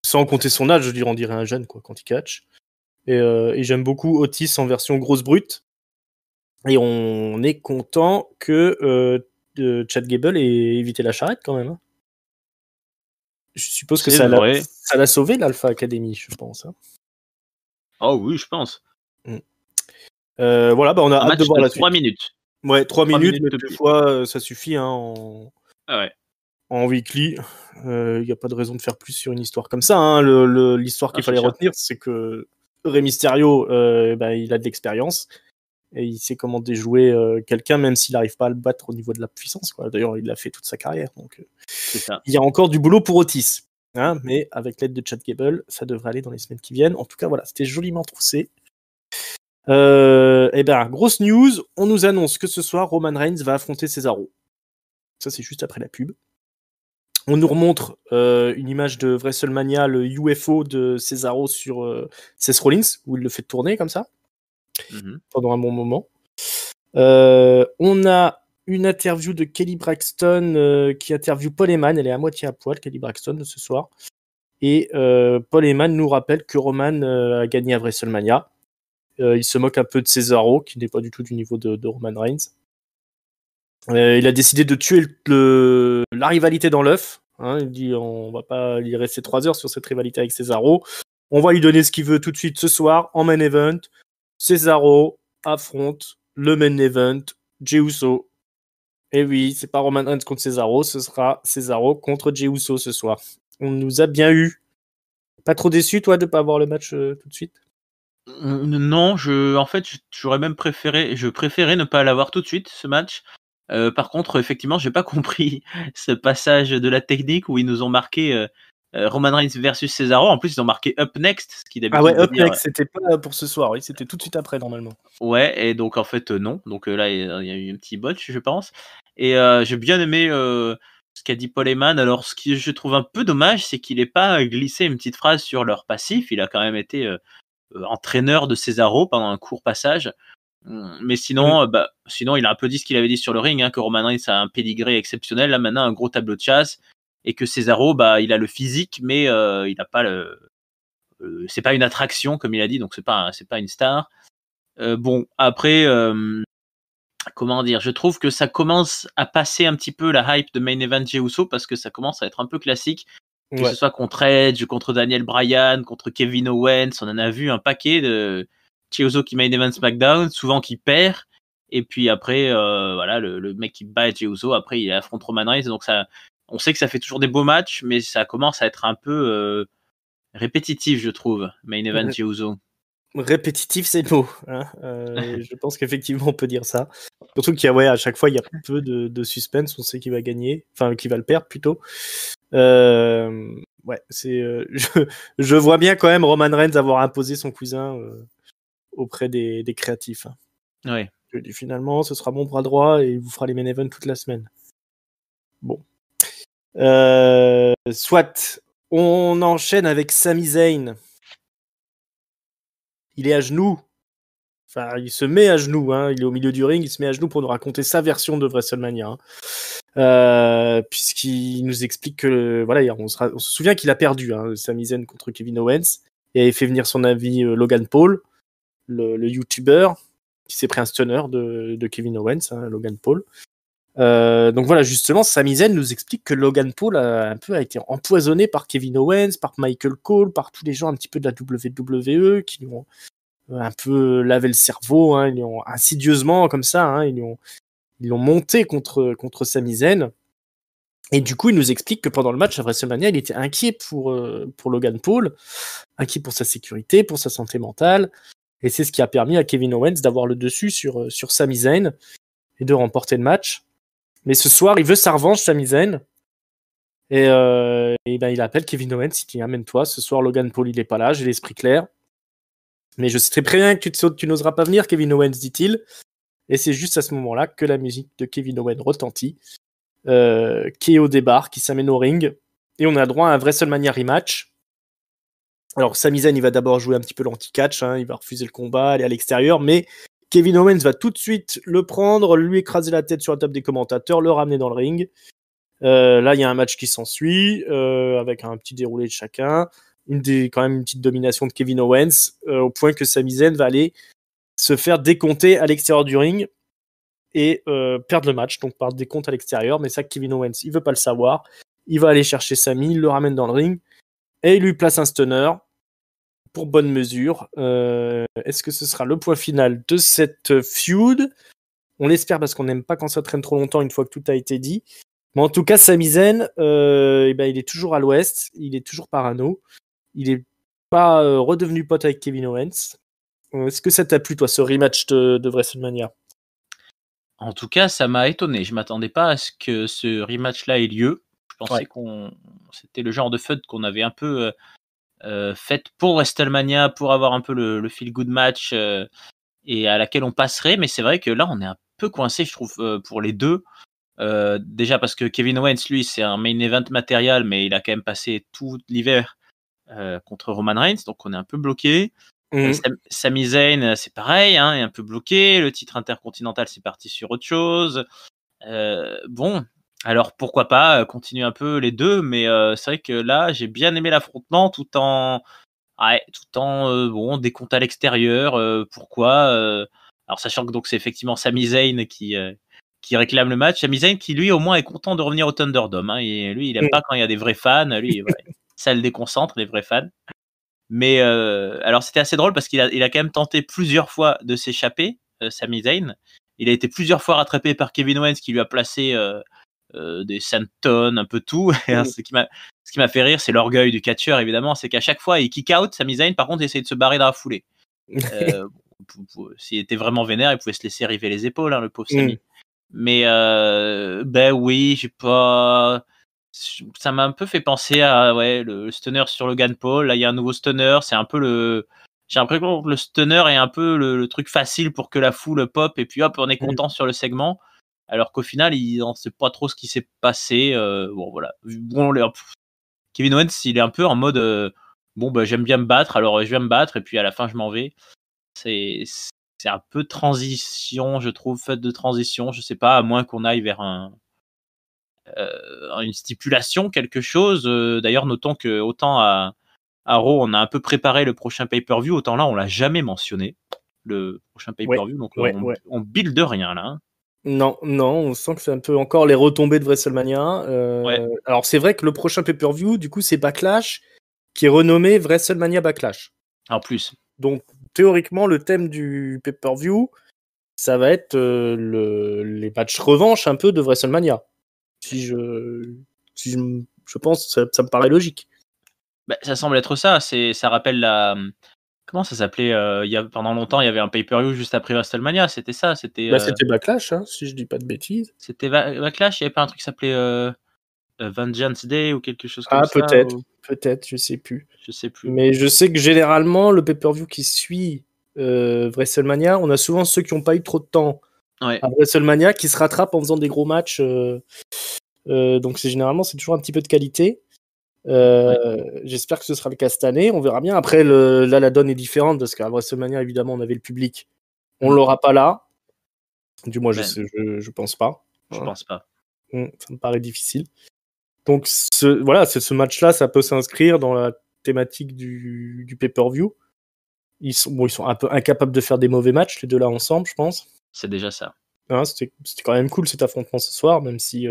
sans compter son âge, je dirais, on dirait un jeune, quoi, quand il catch. Et j'aime beaucoup Otis en version grosse brute. Et on est content que Chad Gable ait évité la charrette, quand même. Je suppose que ça l'a sauvé, l'Alpha Academy, je pense. Oh oui, je pense. Voilà, on a hâte de voir la suite. 3 minutes. Ouais, 3 minutes, mais des fois, ça suffit en weekly. Il n'y a pas de raison de faire plus sur une histoire comme ça. L'histoire qu'il fallait retenir, c'est que Rey Mysterio, il a de l'expérience et il sait comment déjouer quelqu'un, même s'il n'arrive pas à le battre au niveau de la puissance, quoi. D'ailleurs, il l'a fait toute sa carrière. Donc, il y a encore du boulot pour Otis. Mais avec l'aide de Chad Gable, ça devrait aller dans les semaines qui viennent. En tout cas, voilà, c'était joliment troussé. Grosse news, on nous annonce que ce soir, Roman Reigns va affronter Cesaro. Ça, c'est juste après la pub. On nous remontre une image de WrestleMania, le UFO de Cesaro sur Seth Rollins, où il le fait tourner comme ça, pendant un bon moment. On a une interview de Kelly Braxton qui interviewe Paul Heyman. Elle est à moitié à poil, Kelly Braxton, ce soir. Et Paul Heyman nous rappelle que Roman a gagné à WrestleMania. Il se moque un peu de Cesaro, qui n'est pas du tout du niveau de Roman Reigns. Il a décidé de tuer la rivalité dans l'œuf. Hein, il dit on va pas y rester 3 heures sur cette rivalité avec Cesaro. On va lui donner ce qu'il veut tout de suite ce soir en main event. Cesaro affronte le main event Jey Uso. Et oui, c'est pas Roman Reigns contre Cesaro, ce sera Cesaro contre Jey Uso ce soir. On nous a bien eu. Pas trop déçu toi de pas avoir le match tout de suite? Non, en fait, j'aurais même préféré ne pas l'avoir tout de suite, ce match. Par contre, effectivement, j'ai pas compris ce passage de la technique où ils nous ont marqué Roman Reigns versus Cesaro. En plus, ils ont marqué Up Next, ce qui d'habitude ouais, veut Up dire. Next, c'était pas pour ce soir, oui, c'était tout de suite après normalement. Ouais, et donc en fait, non. Donc là, il y a eu un petit botch, je pense. Et j'ai bien aimé ce qu'a dit Paul Heyman. Alors, ce qui je trouve un peu dommage, c'est qu'il n'ait pas glissé une petite phrase sur leur passif. Il a quand même été entraîneur de Cesaro pendant un court passage. Mais sinon, sinon, il a un peu dit ce qu'il avait dit sur le ring, hein, que Roman Reigns a un pédigré exceptionnel, là maintenant un gros tableau de chasse, et que Cesaro, il a le physique, mais il n'a pas c'est pas une attraction comme il a dit, donc c'est pas une star. Bon, après, comment dire, je trouve que ça commence à passer un petit peu la hype de Main Event Jey Uso parce que ça commence à être un peu classique. Que ce soit contre Edge, contre Daniel Bryan, contre Kevin Owens, on en a vu un paquet de Jey Uso qui Main Event SmackDown, souvent qui perd, et puis après, voilà, le mec qui bat Jey Uso, après il affronte Roman Reigns, donc ça, on sait que ça fait toujours des beaux matchs, mais ça commence à être un peu répétitif, je trouve, Main Event Jey Uso. Répétitif, c'est le mot. Hein. Je pense qu'effectivement, on peut dire ça. Surtout qu'il y a, à chaque fois, il y a peu de suspense. On sait qui va gagner, enfin, qui va le perdre plutôt. Ouais, je vois bien quand même Roman Reigns avoir imposé son cousin auprès des créatifs. Hein. Ouais. Je dis finalement, ce sera mon bras droit et il vous fera les main events toute la semaine. Bon. Soit, on enchaîne avec Sami Zayn. Il est à genoux. Enfin, il se met à genoux. Hein. Il est au milieu du ring, il se met à genoux pour nous raconter sa version de WrestleMania. Hein. Puisqu'il nous explique que voilà, on se souvient qu'il a perdu Sami Zayn contre Kevin Owens et il fait venir son ami Logan Paul, le YouTuber qui s'est pris un stunner de Kevin Owens, hein, Logan Paul. Donc voilà, justement, Sami Zayn nous explique que Logan Paul a été empoisonné par Kevin Owens, par Michael Cole, par tous les gens un petit peu de la WWE qui lui ont un peu lavé le cerveau, hein, ils lui ont insidieusement comme ça, hein, ils l'ont monté contre Sami Zayn. Et du coup, il nous explique que pendant le match à WrestleMania, il était inquiet pour Logan Paul, inquiet pour sa sécurité, pour sa santé mentale. Et c'est ce qui a permis à Kevin Owens d'avoir le dessus sur Sami Zayn et de remporter le match. Mais ce soir, il veut sa revanche, Sami Zayn. Et il appelle Kevin Owens, il dit amène-toi, ce soir Logan Paul il est pas là, j'ai l'esprit clair. Mais je sais très bien que tu n'oseras pas venir, Kevin Owens, dit-il. Et c'est juste à ce moment-là que la musique de Kevin Owens retentit. KO débarque, qui s'amène au ring. Et on a droit à un WrestleMania rematch. Alors Sami Zayn, il va d'abord jouer un petit peu l'anti-catch, hein, il va refuser le combat, aller à l'extérieur, mais Kevin Owens va tout de suite le prendre, lui écraser la tête sur la table des commentateurs, le ramener dans le ring. Là, il y a un match qui s'ensuit, avec un petit déroulé de chacun. Quand même une petite domination de Kevin Owens, au point que Sami Zayn va aller se faire décompter à l'extérieur du ring et perdre le match, donc par décompte à l'extérieur. Mais ça, Kevin Owens, il veut pas le savoir. Il va aller chercher Sami, il le ramène dans le ring et il lui place un stunner pour bonne mesure. Est-ce que ce sera le point final de cette feud? On l'espère parce qu'on n'aime pas quand ça traîne trop longtemps une fois que tout a été dit. Mais en tout cas, Sami Zayn, il est toujours à l'ouest, il est toujours parano. Il est pas redevenu pote avec Kevin Owens. Est-ce que ça t'a plu, toi, ce rematch de WrestleMania? En tout cas, ça m'a étonné. Je m'attendais pas à ce que ce rematch-là ait lieu. Je pensais c'était le genre de feud qu'on avait un peu fait pour WrestleMania, pour avoir un peu le feel-good match et à laquelle on passerait. Mais c'est vrai que là, on est un peu coincé, je trouve, pour les deux. Déjà parce que Kevin Owens, lui, c'est un main event matériel, mais il a quand même passé tout l'hiver contre Roman Reigns, donc on est un peu bloqué. Sami Zayn, c'est pareil, hein, est un peu bloqué. Le titre intercontinental, c'est parti sur autre chose. Bon, alors pourquoi pas continuer un peu les deux, mais c'est vrai que là, j'ai bien aimé l'affrontement tout en bon, des comptes à l'extérieur. Pourquoi alors sachant que donc c'est effectivement Sami Zayn qui réclame le match. Sami Zayn qui lui au moins est content de revenir au Thunderdome. Hein, et lui, il aime pas quand il y a des vrais fans. Lui, voilà, ça le déconcentre les vrais fans. Mais alors c'était assez drôle parce qu'il a quand même tenté plusieurs fois de s'échapper, Sami Zayn. Il a été plusieurs fois rattrapé par Kevin Owens qui lui a placé des sentons, un peu tout. Et ce qui m'a fait rire, c'est l'orgueil du catcheur évidemment, c'est qu'à chaque fois il kick out, Sami Zayn par contre il essayait de se barrer dans la foulée. S'il était vraiment vénère, il pouvait se laisser river les épaules, hein, le pauvre Sami. Mais ben oui, ça m'a un peu fait penser à le stunner sur Logan Paul. Là, il y a un nouveau stunner. C'est un peu j'ai l'impression que le stunner est un peu le truc facile pour que la foule pop et puis hop, on est content sur le segment. Alors qu'au final, on ne sait pas trop ce qui s'est passé. Bon, voilà. Bon, Kevin Owens, il est un peu en mode bon, bah, j'aime bien me battre, alors je vais me battre et puis à la fin, je m'en vais. C'est un peu transition, je trouve, fait de transition. Je sais pas, à moins qu'on aille vers une stipulation, quelque chose. D'ailleurs, notons que autant à Raw, on a un peu préparé le prochain pay-per-view, autant là, on l'a jamais mentionné, le prochain pay-per-view. Donc, on build rien, là. Hein. Non, on sent que c'est un peu encore les retombées de WrestleMania. Alors, c'est vrai que le prochain pay-per-view, du coup, c'est Backlash, qui est renommé WrestleMania Backlash. En plus. Donc, théoriquement, le thème du pay-per-view, ça va être les matchs revanche un peu de WrestleMania. Si je pense, ça me paraît logique. Bah, ça semble être ça. Ça rappelle comment ça s'appelait pendant longtemps, il y avait un pay-per-view juste après WrestleMania. C'était ça. C'était Backlash, hein, si je dis pas de bêtises. C'était Backlash. Il n'y avait pas un truc qui s'appelait Vengeance Day ou quelque chose comme ça. Peut-être, je sais plus. Je sais plus. Mais je sais que généralement, le pay-per-view qui suit WrestleMania, on a souvent ceux qui n'ont pas eu trop de temps à WrestleMania qui se rattrapent en faisant des gros matchs. Donc généralement, c'est toujours un petit peu de qualité. J'espère que ce sera le cas cette année. On verra bien. Après, là, la donne est différente parce qu'à WrestleMania, évidemment, on avait le public. On l'aura pas là. Du moins, je pense pas. Je pense pas. Ça me paraît difficile. Donc ce match-là, ça peut s'inscrire dans la thématique du pay-per-view. Ils sont un peu incapables de faire des mauvais matchs, les deux là ensemble, je pense. C'est déjà ça. Hein, c'était quand même cool cet affrontement ce soir, même si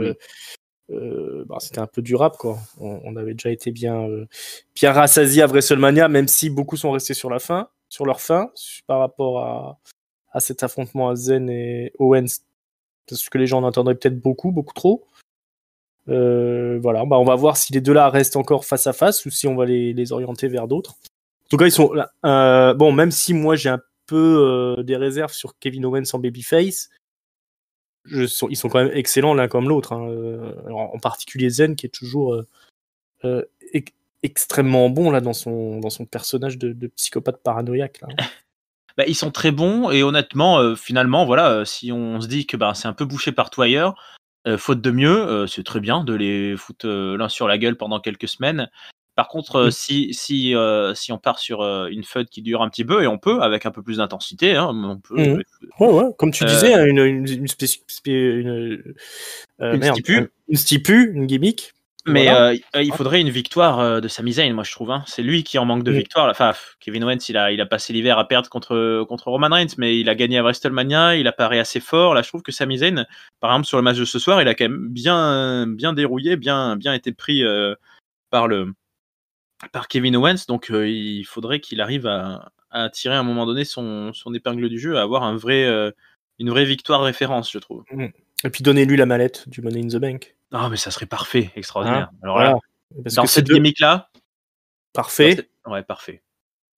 c'était un peu du rap, quoi. On avait déjà été bien rassasiés à WrestleMania, même si beaucoup sont restés sur leur fin, par rapport à cet affrontement à Zayn et Owens, parce que les gens en attendaient peut-être beaucoup trop. Voilà, on va voir si les deux là restent encore face à face ou si on va les orienter vers d'autres. En tout cas, ils sont bon, même si moi j'ai un peu des réserves sur Kevin Owens en babyface, ils sont quand même excellents l'un comme l'autre. Hein. En particulier Zayn qui est toujours extrêmement bon là dans son personnage de psychopathe paranoïaque. Là. Bah, ils sont très bons et honnêtement, finalement, voilà, si on se dit que c'est un peu bouché partout ailleurs. Faute de mieux, c'est très bien de les foutre l'un sur la gueule pendant quelques semaines. Par contre, si on part sur une feud qui dure un petit peu, et on peut, avec un peu plus d'intensité, hein, on peut. Comme tu disais, une gimmick. Mais il faudrait une victoire de Sami Zayn, moi je trouve. Hein. C'est lui qui en manque de victoire. Enfin, Kevin Owens, il a passé l'hiver à perdre contre Roman Reigns, mais il a gagné à WrestleMania, il apparaît assez fort. Là, je trouve que Sami Zayn, par exemple, sur le match de ce soir, il a quand même bien dérouillé, bien été pris par Kevin Owens. Donc, il faudrait qu'il arrive à tirer à un moment donné son épingle du jeu, à avoir une vraie victoire référence, je trouve. Et puis donnez-lui la mallette du Money in the Bank. Ah, mais ça serait parfait, extraordinaire. Hein, alors là, parce dans cette gimmick-là, parfait. Ouais, parfait.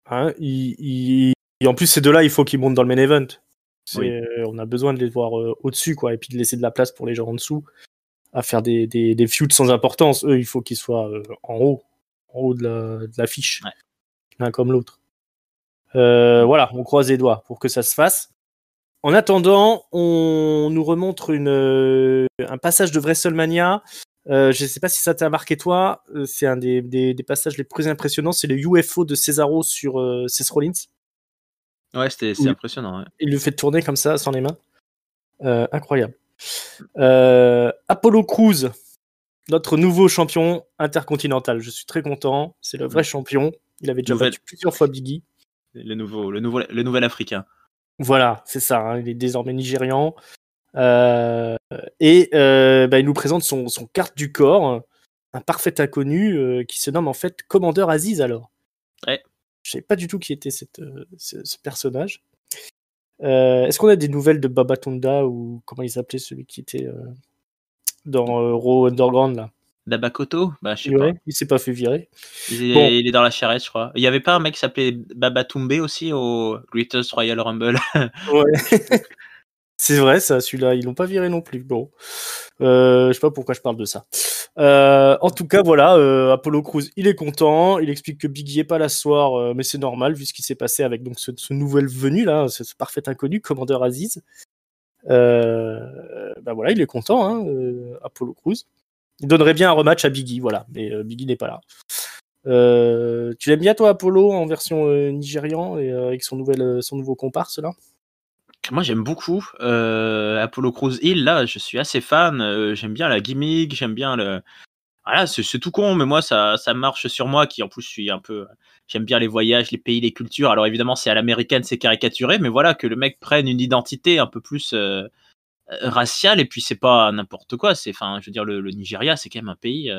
Hein, et en plus, ces deux-là, il faut qu'ils montent dans le main event. On a besoin de les voir au-dessus, quoi, et puis de laisser de la place pour les gens en dessous à faire des feuds sans importance. Eux, il faut qu'ils soient en haut de l'affiche, l'un comme l'autre. Voilà, on croise les doigts pour que ça se fasse. En attendant, on nous remontre un passage de WrestleMania. Je ne sais pas si ça t'a marqué toi. C'est un des passages les plus impressionnants. C'est le UFO de Cesaro sur Seth Rollins. Ouais, c'est impressionnant. Ouais. Il le fait tourner comme ça, sans les mains. Incroyable. Apollo Crews, notre nouveau champion intercontinental. Je suis très content. C'est le vrai champion. Il avait déjà battu plusieurs fois Biggie. Le nouvel africain. Voilà, c'est ça. Hein, il est désormais nigérian. Il nous présente son carte du corps, un parfait inconnu qui se nomme en fait Commandeur Aziz alors. Ouais. Je savais pas du tout qui était ce personnage. Est-ce qu'on a des nouvelles de Babatonda ou comment il s'appelait celui qui était dans Raw Underground là? Dabakoto, bah je sais pas. Il s'est pas fait virer. Il est dans la charrette, je crois. Il y avait pas un mec qui s'appelait Babatunde aussi au Greatest Royal Rumble. Ouais. C'est vrai ça, celui-là, ils l'ont pas viré non plus. Bon, je sais pas pourquoi je parle de ça. En tout cas, voilà, Apollo Crews, il est content. Il explique que Biggie est pas là ce soir, mais c'est normal vu ce qui s'est passé avec donc ce nouvel venu là, ce parfait inconnu, Commandeur Aziz. Voilà, il est content, hein, Apollo Crews. Il donnerait bien un rematch à Biggie, voilà, mais Biggie n'est pas là. Tu l'aimes bien toi, Apollo, en version nigérian et avec son nouveau comparse là? Moi j'aime beaucoup Apollo Crews Hill, là je suis assez fan, j'aime bien la gimmick, j'aime bien le... Voilà, c'est tout con, mais moi ça marche sur moi qui en plus suis un peu... J'aime bien les voyages, les pays, les cultures, alors évidemment c'est à l'américaine, c'est caricaturé, mais voilà, que le mec prenne une identité un peu plus raciale, et puis c'est pas n'importe quoi, enfin je veux dire le Nigeria c'est quand même un pays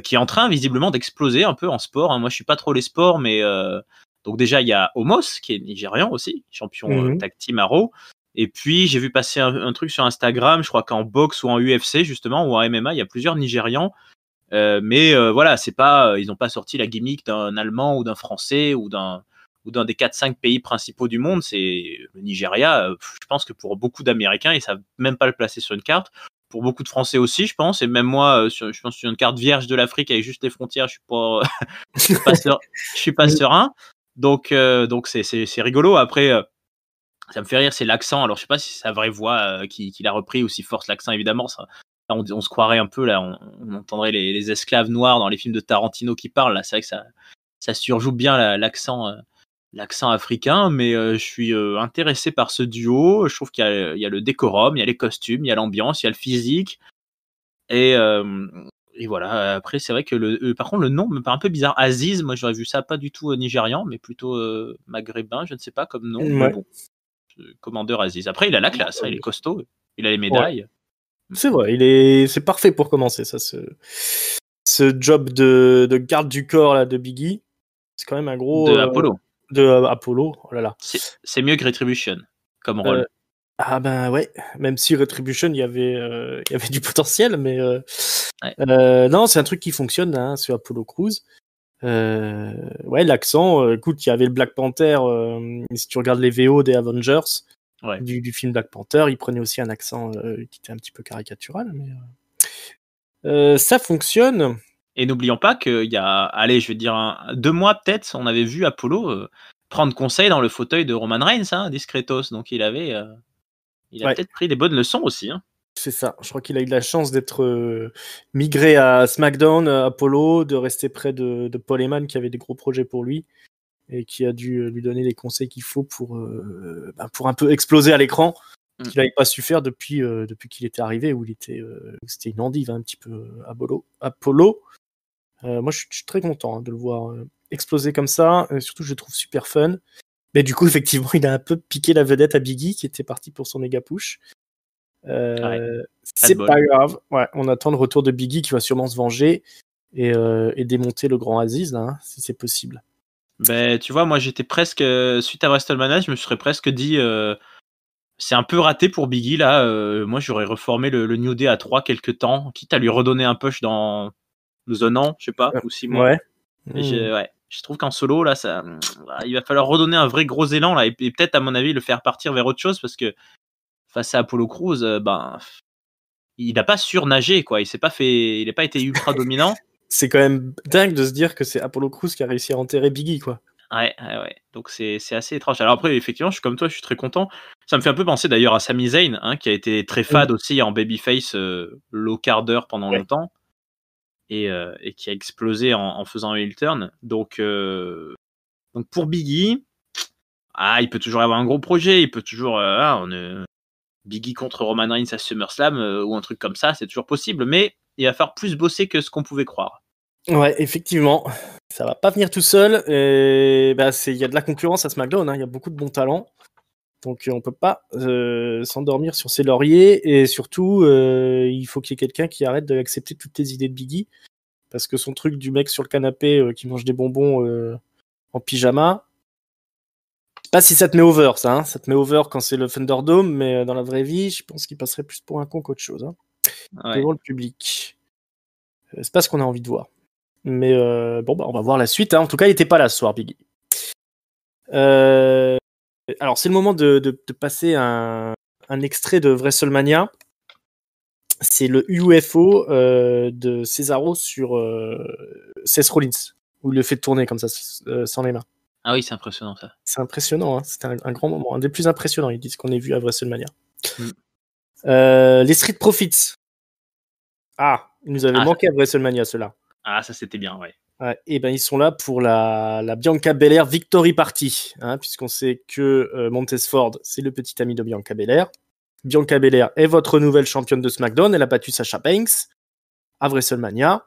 qui est en train visiblement d'exploser un peu en sport, hein. Moi je suis pas trop les sports, mais... Donc déjà, il y a Omos, qui est nigérian aussi, champion tag team à Raw. Et puis, j'ai vu passer un truc sur Instagram, je crois qu'en boxe ou en UFC, justement, ou en MMA, il y a plusieurs Nigérians. Mais voilà, c'est pas, ils n'ont pas sorti la gimmick d'un Allemand ou d'un Français ou d'un des 4-5 pays principaux du monde. C'est le Nigeria. Je pense que pour beaucoup d'Américains, ils savent même pas le placer sur une carte. Pour beaucoup de Français aussi, je pense. Et même moi, je pense sur une carte vierge de l'Afrique avec juste les frontières, je suis pas serein. Donc c'est rigolo. Après, ça me fait rire, c'est l'accent. Alors je sais pas si c'est sa vraie voix qu'il a repris ou s'il force l'accent, évidemment. Ça, là, on se croirait un peu, là, on entendrait les esclaves noirs dans les films de Tarantino qui parlent. Là, c'est vrai que ça surjoue bien l'accent africain, mais je suis intéressé par ce duo. Je trouve qu'il y a le décorum, il y a les costumes, il y a l'ambiance, il y a le physique. Et voilà, après, c'est vrai que par contre, le nom me paraît un peu bizarre. Aziz, moi, j'aurais vu ça pas du tout nigérian, mais plutôt maghrébin, je ne sais pas, comme nom. Mais bon, commandeur Aziz. Après, il a la classe, hein, il est costaud, il a les médailles. Ouais. C'est vrai, c'est parfait pour commencer, ça, ce job de garde du corps là, de Biggie. C'est quand même un gros... De Apollo. De Apollo, oh là là. C'est mieux que Retribution, comme rôle. Ah ben ouais, même si Retribution, il y avait du potentiel, mais non, c'est un truc qui fonctionne hein, sur Apollo Crews. Ouais, l'accent, écoute, il y avait le Black Panther, si tu regardes les VO des Avengers, du film Black Panther, il prenait aussi un accent qui était un petit peu caricatural, mais ça fonctionne. Et n'oublions pas qu'il y a, allez, je vais dire 2 mois peut-être, on avait vu Apollo prendre conseil dans le fauteuil de Roman Reigns, hein, discretos, donc il a peut-être pris des bonnes leçons aussi. Hein. C'est ça, je crois qu'il a eu la chance d'être migré à SmackDown, Apollo, de rester près de Paul Heyman qui avait des gros projets pour lui et qui a dû lui donner les conseils qu'il faut pour un peu exploser à l'écran, qu'il n'avait pas su faire depuis qu'il était arrivé, où c'était une endive un petit peu Apollo. Moi je suis très content de le voir exploser comme ça, surtout je le trouve super fun. Mais du coup effectivement il a un peu piqué la vedette à Biggie qui était parti pour son méga push. C'est pas grave. Ouais, on attend le retour de Biggie qui va sûrement se venger et démonter le grand Aziz, là, hein, si c'est possible. Ben, tu vois, moi j'étais presque, suite à WrestleMania, je me serais presque dit, c'est un peu raté pour Biggie là. Moi j'aurais reformé le New Day à 3 quelques temps, quitte à lui redonner un push dans un an, je sais pas, ou 6 mois. Ouais. Je trouve qu'en solo là, il va falloir redonner un vrai gros élan là, et peut-être à mon avis le faire partir vers autre chose, parce que face à Apollo Crews, il n'a pas surnagé quoi. Il n'a pas été ultra dominant. C'est quand même dingue de se dire que c'est Apollo Crews qui a réussi à enterrer Biggie quoi. Ouais. Donc c'est assez étrange. Alors après, effectivement, je suis comme toi, je suis très content. Ça me fait un peu penser d'ailleurs à Sami Zayn, hein, qui a été très fade aussi en babyface low quart d'heure pendant longtemps, et qui a explosé en faisant un heel turn. Donc pour Biggie, il peut toujours avoir un gros projet, il peut toujours Biggie contre Roman Reigns à SummerSlam ou un truc comme ça, c'est toujours possible, mais il va falloir plus bosser que ce qu'on pouvait croire. Ouais, effectivement, ça va pas venir tout seul. Et il y a de la concurrence à SmackDown, hein, il y a beaucoup de bons talents. Donc on peut pas s'endormir sur ses lauriers, et surtout il faut qu'il y ait quelqu'un qui arrête d'accepter toutes les idées de Biggie, parce que son truc du mec sur le canapé qui mange des bonbons en pyjama, je sais pas si ça te met over ça, hein. Ça te met over quand c'est le Thunderdome, mais dans la vraie vie, je pense qu'il passerait plus pour un con qu'autre chose, hein, devant le public. C'est pas ce qu'on a envie de voir. Mais on va voir la suite, hein. En tout cas, il était pas là ce soir, Biggie. Alors, c'est le moment de passer un extrait de WrestleMania. C'est le UFO de Cesaro sur Seth Rollins, où il le fait tourner comme ça, sans les mains. Ah oui, c'est impressionnant ça. C'est impressionnant, hein. C'était un grand moment, un des plus impressionnants, ils disent, qu'on ait vu à WrestleMania. Les Street Profits. Ils nous avaient manqué à WrestleMania, ceux-là. Ça c'était bien, ouais. Et ils sont là pour la Bianca Belair Victory Party, hein, puisqu'on sait que Montez Ford, c'est le petit ami de Bianca Belair. Bianca Belair est votre nouvelle championne de SmackDown. Elle a battu Sasha Banks à WrestleMania.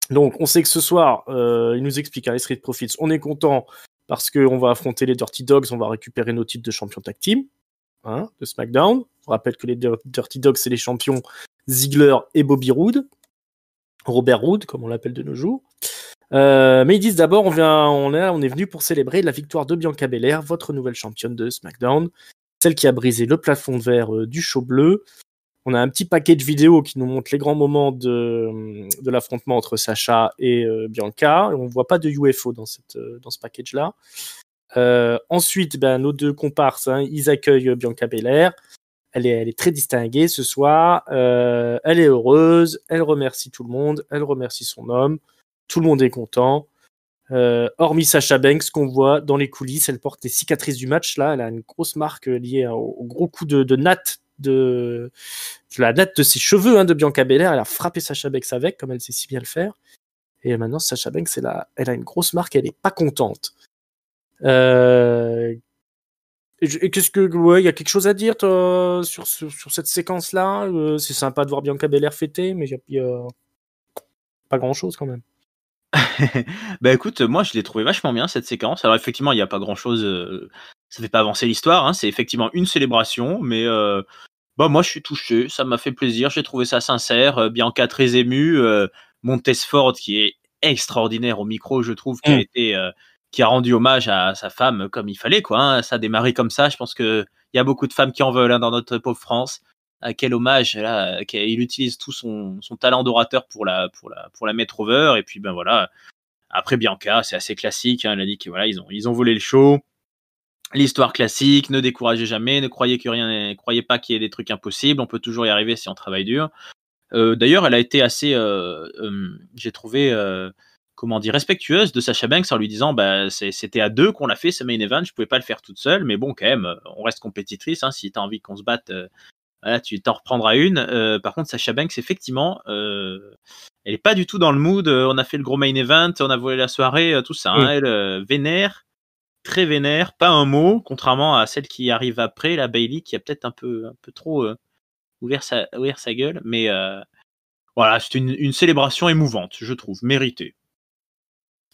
Donc, on sait que ce soir, il nous explique, les Street Profits, on est content parce qu'on va affronter les Dirty Dogs, on va récupérer nos titres de champion tag team, hein, de SmackDown. On rappelle que les Dirty Dogs, c'est les champions Ziggler et Bobby Roode. Robert Roode, comme on l'appelle de nos jours. Mais ils disent d'abord, on est venu pour célébrer la victoire de Bianca Belair, votre nouvelle championne de SmackDown, celle qui a brisé le plafond de verre du show bleu. On a un petit paquet de vidéos qui nous montre les grands moments de l'affrontement entre Sasha et Bianca. On ne voit pas de UFO dans ce package-là. Ensuite, nos deux comparses, hein, ils accueillent Bianca Belair. Elle est très distinguée ce soir. Elle est heureuse. Elle remercie tout le monde. Elle remercie son homme. Tout le monde est content. Hormis Sasha Banks qu'on voit dans les coulisses. Elle porte les cicatrices du match. Là, elle a une grosse marque liée au gros coup de natte de la natte de ses cheveux, hein, de Bianca Belair. Elle a frappé Sasha Banks avec, comme elle sait si bien le faire. Et maintenant, Sasha Banks, elle a une grosse marque. Elle est pas contente. Et qu'est-ce que, il y a quelque chose à dire toi, sur cette séquence-là. C'est sympa de voir Bianca Belair fêter, mais il y a pas grand-chose quand même. Écoute, moi je l'ai trouvé vachement bien cette séquence. Alors effectivement, il n'y a pas grand-chose, ça fait pas avancer l'histoire, hein. C'est effectivement une célébration, mais moi je suis touché, ça m'a fait plaisir, j'ai trouvé ça sincère. Bianca très émue, Montez Ford qui est extraordinaire au micro, je trouve, qui a rendu hommage à sa femme comme il fallait, quoi, hein. Ça a démarré comme ça. Je pense que il y a beaucoup de femmes qui en veulent, hein, dans notre pauvre France. Quel hommage là, il utilise tout son talent d'orateur pour la mettre over. Et puis voilà. Après Bianca, c'est assez classique, hein. Elle a dit que voilà, ils ont volé le show. L'histoire classique, ne découragez jamais, ne croyez pas qu'il y ait des trucs impossibles. On peut toujours y arriver si on travaille dur. D'ailleurs, elle a été assez, j'ai trouvé, respectueuse de Sasha Banks en lui disant c'était à deux qu'on l'a fait ce main event, je pouvais pas le faire toute seule, mais bon, quand même, on reste compétitrice, hein, si t'as envie qu'on se batte, voilà, tu t'en reprendras une. Par contre, Sasha Banks, effectivement, elle est pas du tout dans le mood. On a fait le gros main event, on a volé la soirée, tout ça, hein. Elle vénère, très vénère, pas un mot, contrairement à celle qui arrive après, la Bayley, qui a peut-être un peu trop ouvert sa gueule, mais voilà, c'était une célébration émouvante, je trouve, méritée.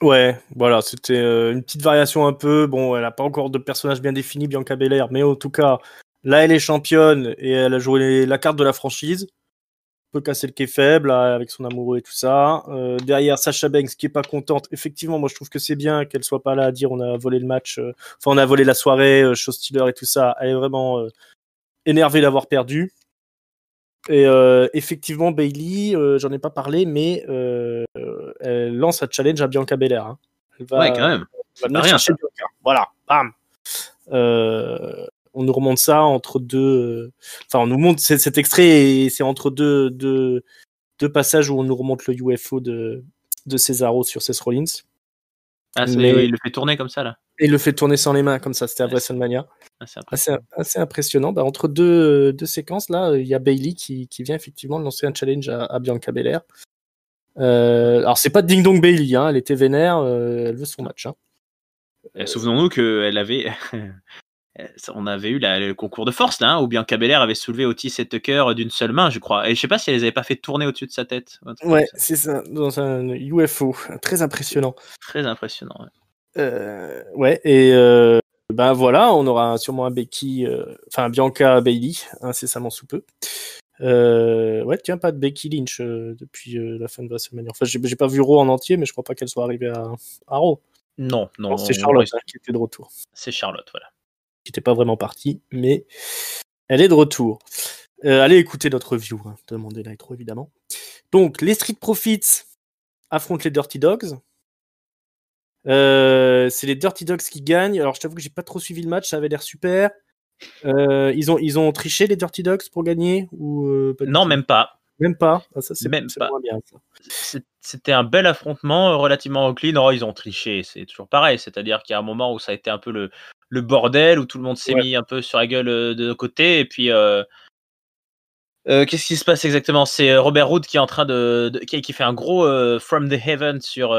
Ouais, voilà, c'était une petite variation un peu. Bon, elle a pas encore de personnage bien défini, Bianca Belair, mais en tout cas, là, elle est championne et elle a joué la carte de la franchise. On peut casser le quai faible là, avec son amoureux et tout ça. Derrière, Sasha Banks qui est pas contente. Effectivement, moi, je trouve que c'est bien qu'elle soit pas là à dire on a volé le match, on a volé la soirée, show stealer et tout ça. Elle est vraiment énervée d'avoir perdu. Et effectivement, Bayley, j'en ai pas parlé, mais elle lance un challenge à Bianca Belair, hein. Ouais, quand même. Elle va venir chercher Bianca. Voilà, bam. On nous remonte ça entre deux. On nous montre cet extrait et c'est entre deux passages où on nous remonte le UFO de Cesaro sur Seth Rollins. Mais il le fait tourner comme ça là. Et il le fait tourner sans les mains comme ça. C'était à WrestleMania. Assez impressionnant. Entre deux séquences là, il y a Bayley qui vient effectivement lancer un challenge à Bianca Belair. Alors c'est pas Ding Dong Bayley, hein, elle était vénère, elle veut son match, hein. Souvenons-nous qu'elle avait, on avait eu le concours de force là, où Bianca Belair avait soulevé Otis et Tucker d'une seule main, je crois. Et je sais pas si elle les avait pas fait tourner au-dessus de sa tête. Ouais, c'est ça, dans un UFO, très impressionnant. Très impressionnant. Ouais, et ben voilà, on aura sûrement un Becky, enfin Bianca Bailey, incessamment sous peu. Ouais, tiens, pas de Becky Lynch depuis la fin de WrestleMania. Enfin, j'ai pas vu Raw en entier, mais je crois pas qu'elle soit arrivée à Raw. Non, c'est Charlotte qui était de retour. C'est Charlotte, voilà. Qui n'était pas vraiment partie, mais elle est de retour. Allez écouter notre review de Monday Night Raw, évidemment. Donc, les Street Profits affrontent les Dirty Dogs. C'est les Dirty Dogs qui gagnent. Alors, je t'avoue que j'ai pas trop suivi le match, ça avait l'air super. Ils ont triché les Dirty Dogs pour gagner ou pas Non, même pas. Même pas. Ah, ça, c'est même pas. moins bien, ça. C'était un bel affrontement, relativement clean. Oh, ils ont triché, c'est toujours pareil. C'est-à-dire qu'il y a un moment où ça a été un peu le bordel, où tout le monde s'est mis un peu sur la gueule de nos côtés. Et puis, qu'est-ce qui se passe exactement? C'est Robert Roode qui est en train qui fait un gros From the Heaven sur.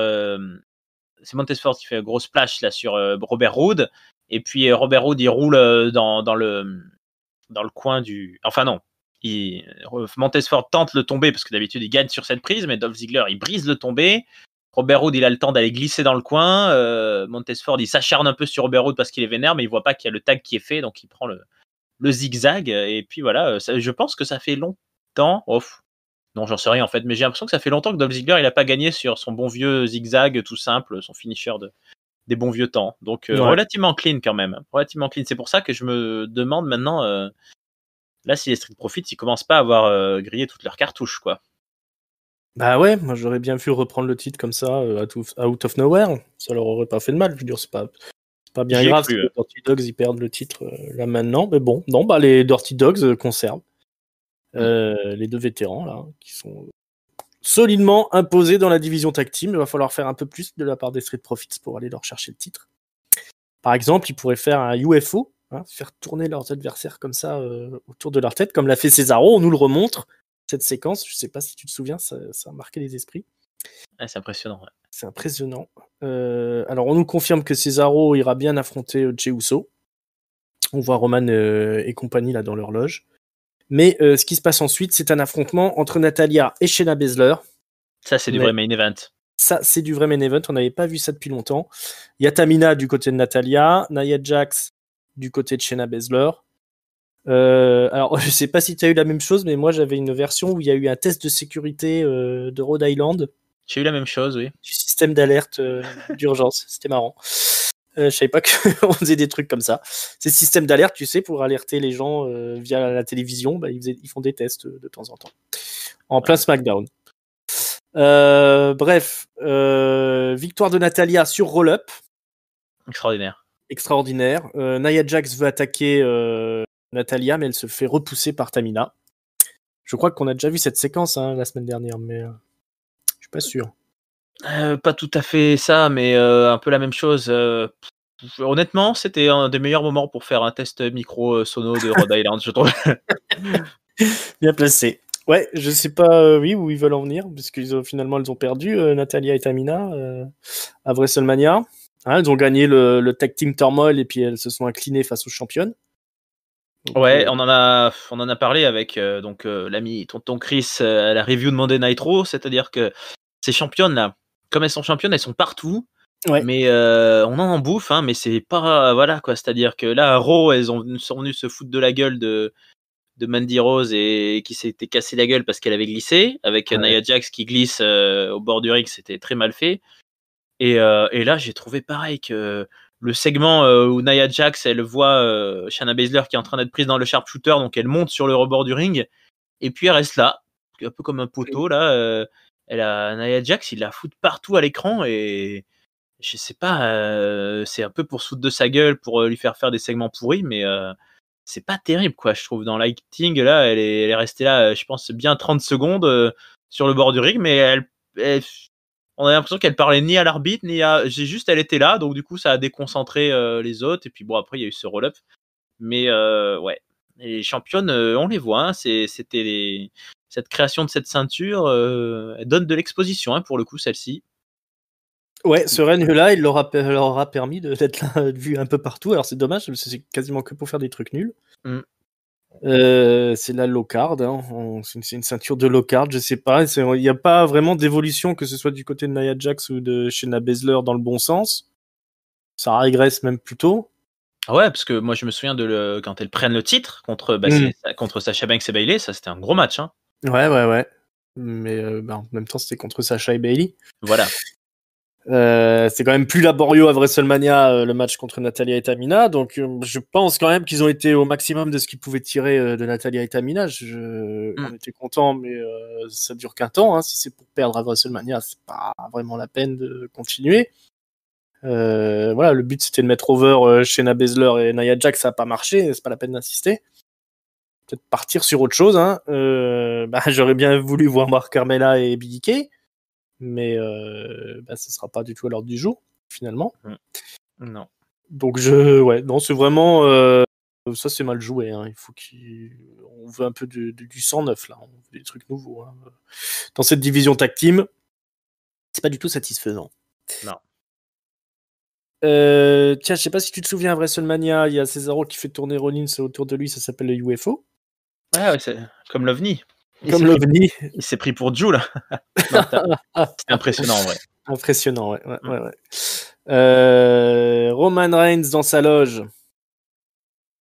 C'est Montesford qui fait un gros splash là sur Robert Roode. Et puis Robert Roode il roule dans le coin du. Enfin non. Montesford tente le tomber parce que d'habitude il gagne sur cette prise, mais Dolph Ziggler il brise le tomber. Robert Roode il a le temps d'aller glisser dans le coin. Montesford il s'acharne un peu sur Robert Roode parce qu'il est vénère, mais il voit pas qu'il y a le tag qui est fait, donc il prend le zigzag. Et puis voilà, je pense que ça fait longtemps. Non, j'en sais rien en fait, mais j'ai l'impression que ça fait longtemps que Dolph Ziggler il a pas gagné sur son bon vieux zigzag tout simple, son finisher des bons vieux temps. Donc relativement clean quand même, relativement clean. C'est pour ça que je me demande maintenant. Là, si les Street Profits, ils commencent pas à avoir grillé toutes leurs cartouches, quoi. Bah ouais, moi j'aurais bien vu reprendre le titre comme ça, out of nowhere. Ça leur aurait pas fait de mal. Je veux dire, c'est pas bien grave si les Dirty Dogs ils perdent le titre là maintenant. Mais bon, non, bah les Dirty Dogs conservent. Les deux vétérans là, qui sont solidement imposés dans la division tag team. Il va falloir faire un peu plus de la part des Street Profits pour aller leur chercher le titre. Par exemple, ils pourraient faire un UFO, faire tourner leurs adversaires comme ça autour de leur tête, comme l'a fait Cesaro. On nous le remontre, cette séquence. Je sais pas si tu te souviens, ça a marqué les esprits. C'est impressionnant. Ouais. C'est impressionnant. Alors, on nous confirme que Cesaro ira bien affronter Jey Uso. On voit Roman et compagnie là dans leur loge. Mais ce qui se passe ensuite, c'est un affrontement entre Natalya et Shayna Baszler. Ça, c'est du vrai main event. Ça, c'est du vrai main event. On n'avait pas vu ça depuis longtemps. Il y a Tamina du côté de Natalya, Nia Jax du côté de Shayna Baszler. Alors, je sais pas si tu as eu la même chose, mais moi, j'avais une version où il y a eu un test de sécurité de Rhode Island. J'ai eu la même chose, oui. Du système d'alerte d'urgence. C'était marrant. Je savais pas qu'on faisait des trucs comme ça. C'est le système d'alerte, tu sais, pour alerter les gens via la télévision. Bah, ils font des tests de temps en temps. En plein SmackDown. Bref, victoire de Natalya sur roll-up. Extraordinaire. Nia Jax veut attaquer Natalya, mais elle se fait repousser par Tamina. Je crois qu'on a déjà vu cette séquence la semaine dernière, mais je suis pas sûr. Pas tout à fait ça, mais un peu la même chose. Honnêtement, c'était un des meilleurs moments pour faire un test micro sono de Rhode Island, je trouve. Bien placé. Ouais, je sais pas où ils veulent en venir, parce qu'ils finalement ils ont perdu Natalya et Tamina à WrestleMania. Elles ont gagné le Tag Team Turmoil et puis elles se sont inclinées face aux championnes. Donc, ouais, on en a parlé avec l'ami tonton Chris à la review de Monday Night Raw, c'est-à-dire que ces championnes là, comme elles sont championnes, elles sont partout. Ouais. Mais on en bouffe, mais c'est pas voilà quoi. C'est-à-dire que là, à Raw, elles sont venues se foutre de la gueule de Mandy Rose et qui s'était cassé la gueule parce qu'elle avait glissé avec Nia Jax qui glisse au bord du ring, c'était très mal fait. Et là, j'ai trouvé pareil que le segment où Nia Jax, elle voit Shayna Baszler qui est en train d'être prise dans le sharpshooter, donc elle monte sur le rebord du ring et puis elle reste là, un peu comme un poteau là. Nia Jax, il la fout partout à l'écran et je sais pas, c'est un peu pour se foutre de sa gueule, pour lui faire des segments pourris, mais c'est pas terrible quoi, je trouve. Dans Lighting là, elle est restée là, je pense bien 30 secondes sur le bord du ring, mais on a l'impression qu'elle parlait ni à l'arbitre ni à. Elle était là, donc du coup ça a déconcentré les autres. Et puis bon, après il y a eu ce roll-up, mais ouais, les championnes, on les voit. C'était cette création de cette ceinture, elle donne de l'exposition pour le coup celle-ci. Ouais, ce règne-là, il leur aura permis d'être vu un peu partout. Alors c'est dommage, parce que c'est quasiment que pour faire des trucs nuls. C'est la low card, hein. C'est une ceinture de low card, je sais pas. Il n'y a pas vraiment d'évolution, que ce soit du côté de Nia Jax ou de Shayna Baszler, dans le bon sens. Ça régresse même plutôt. Ouais, parce que moi je me souviens quand elles prennent le titre contre, contre Sasha Banks et Bayley, ça c'était un gros match. Hein. Ouais. Mais en même temps, c'était contre Sasha et Bayley. Voilà. C'est quand même plus laborieux à WrestleMania, le match contre Natalya et Tamina, donc je pense quand même qu'ils ont été au maximum de ce qu'ils pouvaient tirer de Natalya et Tamina. On était contents, mais ça dure qu'un temps. Hein. Si c'est pour perdre à WrestleMania, c'est pas vraiment la peine de continuer. Voilà, le but c'était de mettre over Shayna Baszler et Nia Jax, ça a pas marché, c'est pas la peine d'insister. Peut-être partir sur autre chose. Hein. J'aurais bien voulu voir Mark Carmella et Billie Kay, mais ce sera pas du tout à l'ordre du jour finalement. Non. Donc non, c'est vraiment ça, c'est mal joué. Hein. Il faut on veut un peu du sang neuf là, on veut des trucs nouveaux. Hein. Dans cette division tag team, c'est pas du tout satisfaisant. Non. Tiens, je sais pas si tu te souviens à WrestleMania, il y a Cesaro qui fait tourner Rollins autour de lui, ça s'appelle le UFO. Ouais, c'est comme l'OVNI. Comme l'OVNI. Il s'est pris pour Joe là. C'était impressionnant en vrai. Impressionnant, ouais. Roman Reigns dans sa loge.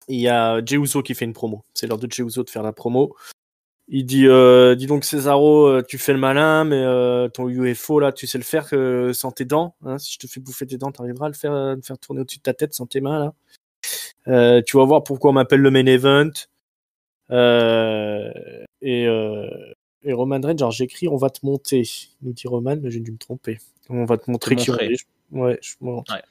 Il y a Jey Uso qui fait une promo. C'est l'heure de Jey Uso de faire la promo. Il dit dis donc Cesaro, tu fais le malin, mais ton UFO là, tu sais le faire sans tes dents. Hein, si je te fais bouffer tes dents, t'arriveras à le faire tourner au-dessus de ta tête sans tes mains là. Tu vas voir pourquoi on m'appelle le main event. Et Roman Reigns, genre j'écris, on va te monter. Il nous dit Roman, mais j'ai dû me tromper. On va te montrer qui on est. Ouais, je montre. Ouais.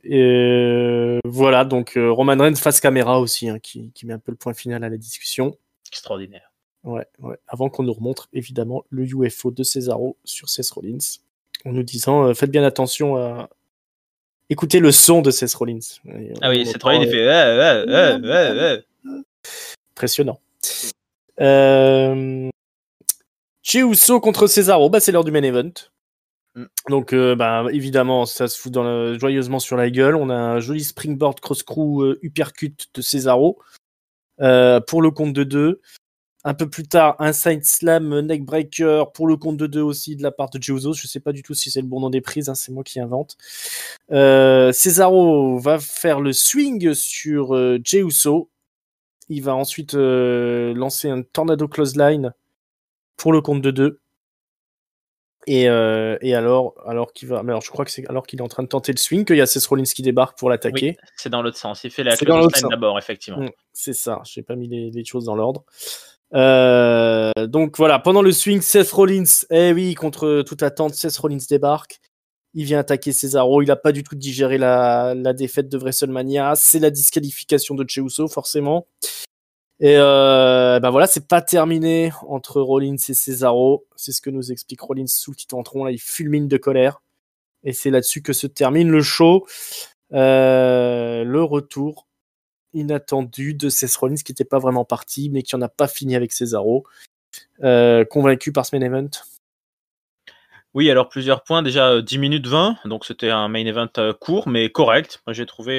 Et voilà, donc Roman Reigns face caméra aussi, hein, qui met un peu le point final à la discussion. Extraordinaire. Ouais. Avant qu'on nous remontre évidemment le UFO de Cesaro sur Seth Rollins, en nous disant faites bien attention à écouter le son de Seth Rollins. Ah oui, Seth Rollins il fait impressionnant. Jey Uso contre Cesaro, c'est l'heure du main event. Donc évidemment ça se fout joyeusement sur la gueule. On a un joli springboard cross-screw uppercut de Cesaro pour le compte de 2. Un peu plus tard, un side slam neckbreaker pour le compte de 2 aussi de la part de Jey Uso. Je sais pas du tout si c'est le bon nom des prises, hein, c'est moi qui invente. Cesaro va faire le swing sur Jey Uso. Il va ensuite lancer un tornado clothesline pour le compte de 2. Et alors je crois que c'est alors qu'il est en train de tenter le swing qu'il y a Seth Rollins qui débarque pour l'attaquer. Oui, c'est dans l'autre sens. Il fait la clothesline d'abord, effectivement. C'est ça. J'ai pas mis les choses dans l'ordre. Donc voilà, pendant le swing, Seth Rollins, contre toute attente, Seth Rollins débarque. Il vient attaquer Cesaro. Il a pas du tout digéré la défaite de WrestleMania. C'est la disqualification de Jey Uso, forcément. Et voilà, c'est pas terminé entre Rollins et Cesaro. C'est ce que nous explique Rollins sous le Titantron. Là, il fulmine de colère. Et c'est là-dessus que se termine le show. Le retour inattendu de Seth Rollins qui n'était pas vraiment parti, mais qui en a pas fini avec Cesaro. Convaincu par ce main event? Oui, alors plusieurs points. Déjà 10 minutes 20, donc c'était un main event court, mais correct. Moi, j'ai trouvé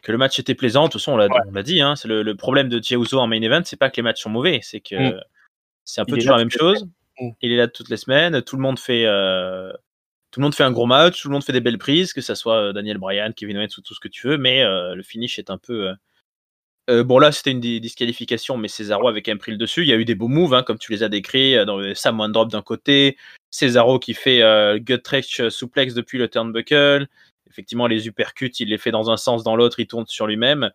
que le match était plaisant. De toute façon, on l'a dit, hein, c'est le problème de Jey Uso en main event, c'est pas que les matchs sont mauvais, c'est que c'est un peu toujours la même chose. Il est là toutes les semaines, tout le monde fait un gros match, tout le monde fait des belles prises, que ça soit Daniel Bryan, Kevin Owens ou tout ce que tu veux, mais le finish est un peu... bon là c'était une disqualification, mais Cesaro avait quand même pris le dessus. Il y a eu des beaux moves, hein, comme tu les as décrits, dans le Samoan Drop d'un côté, Cesaro qui fait gut wrench suplex depuis le turnbuckle. Effectivement, les uppercuts, il les fait dans un sens, dans l'autre, il tourne sur lui-même.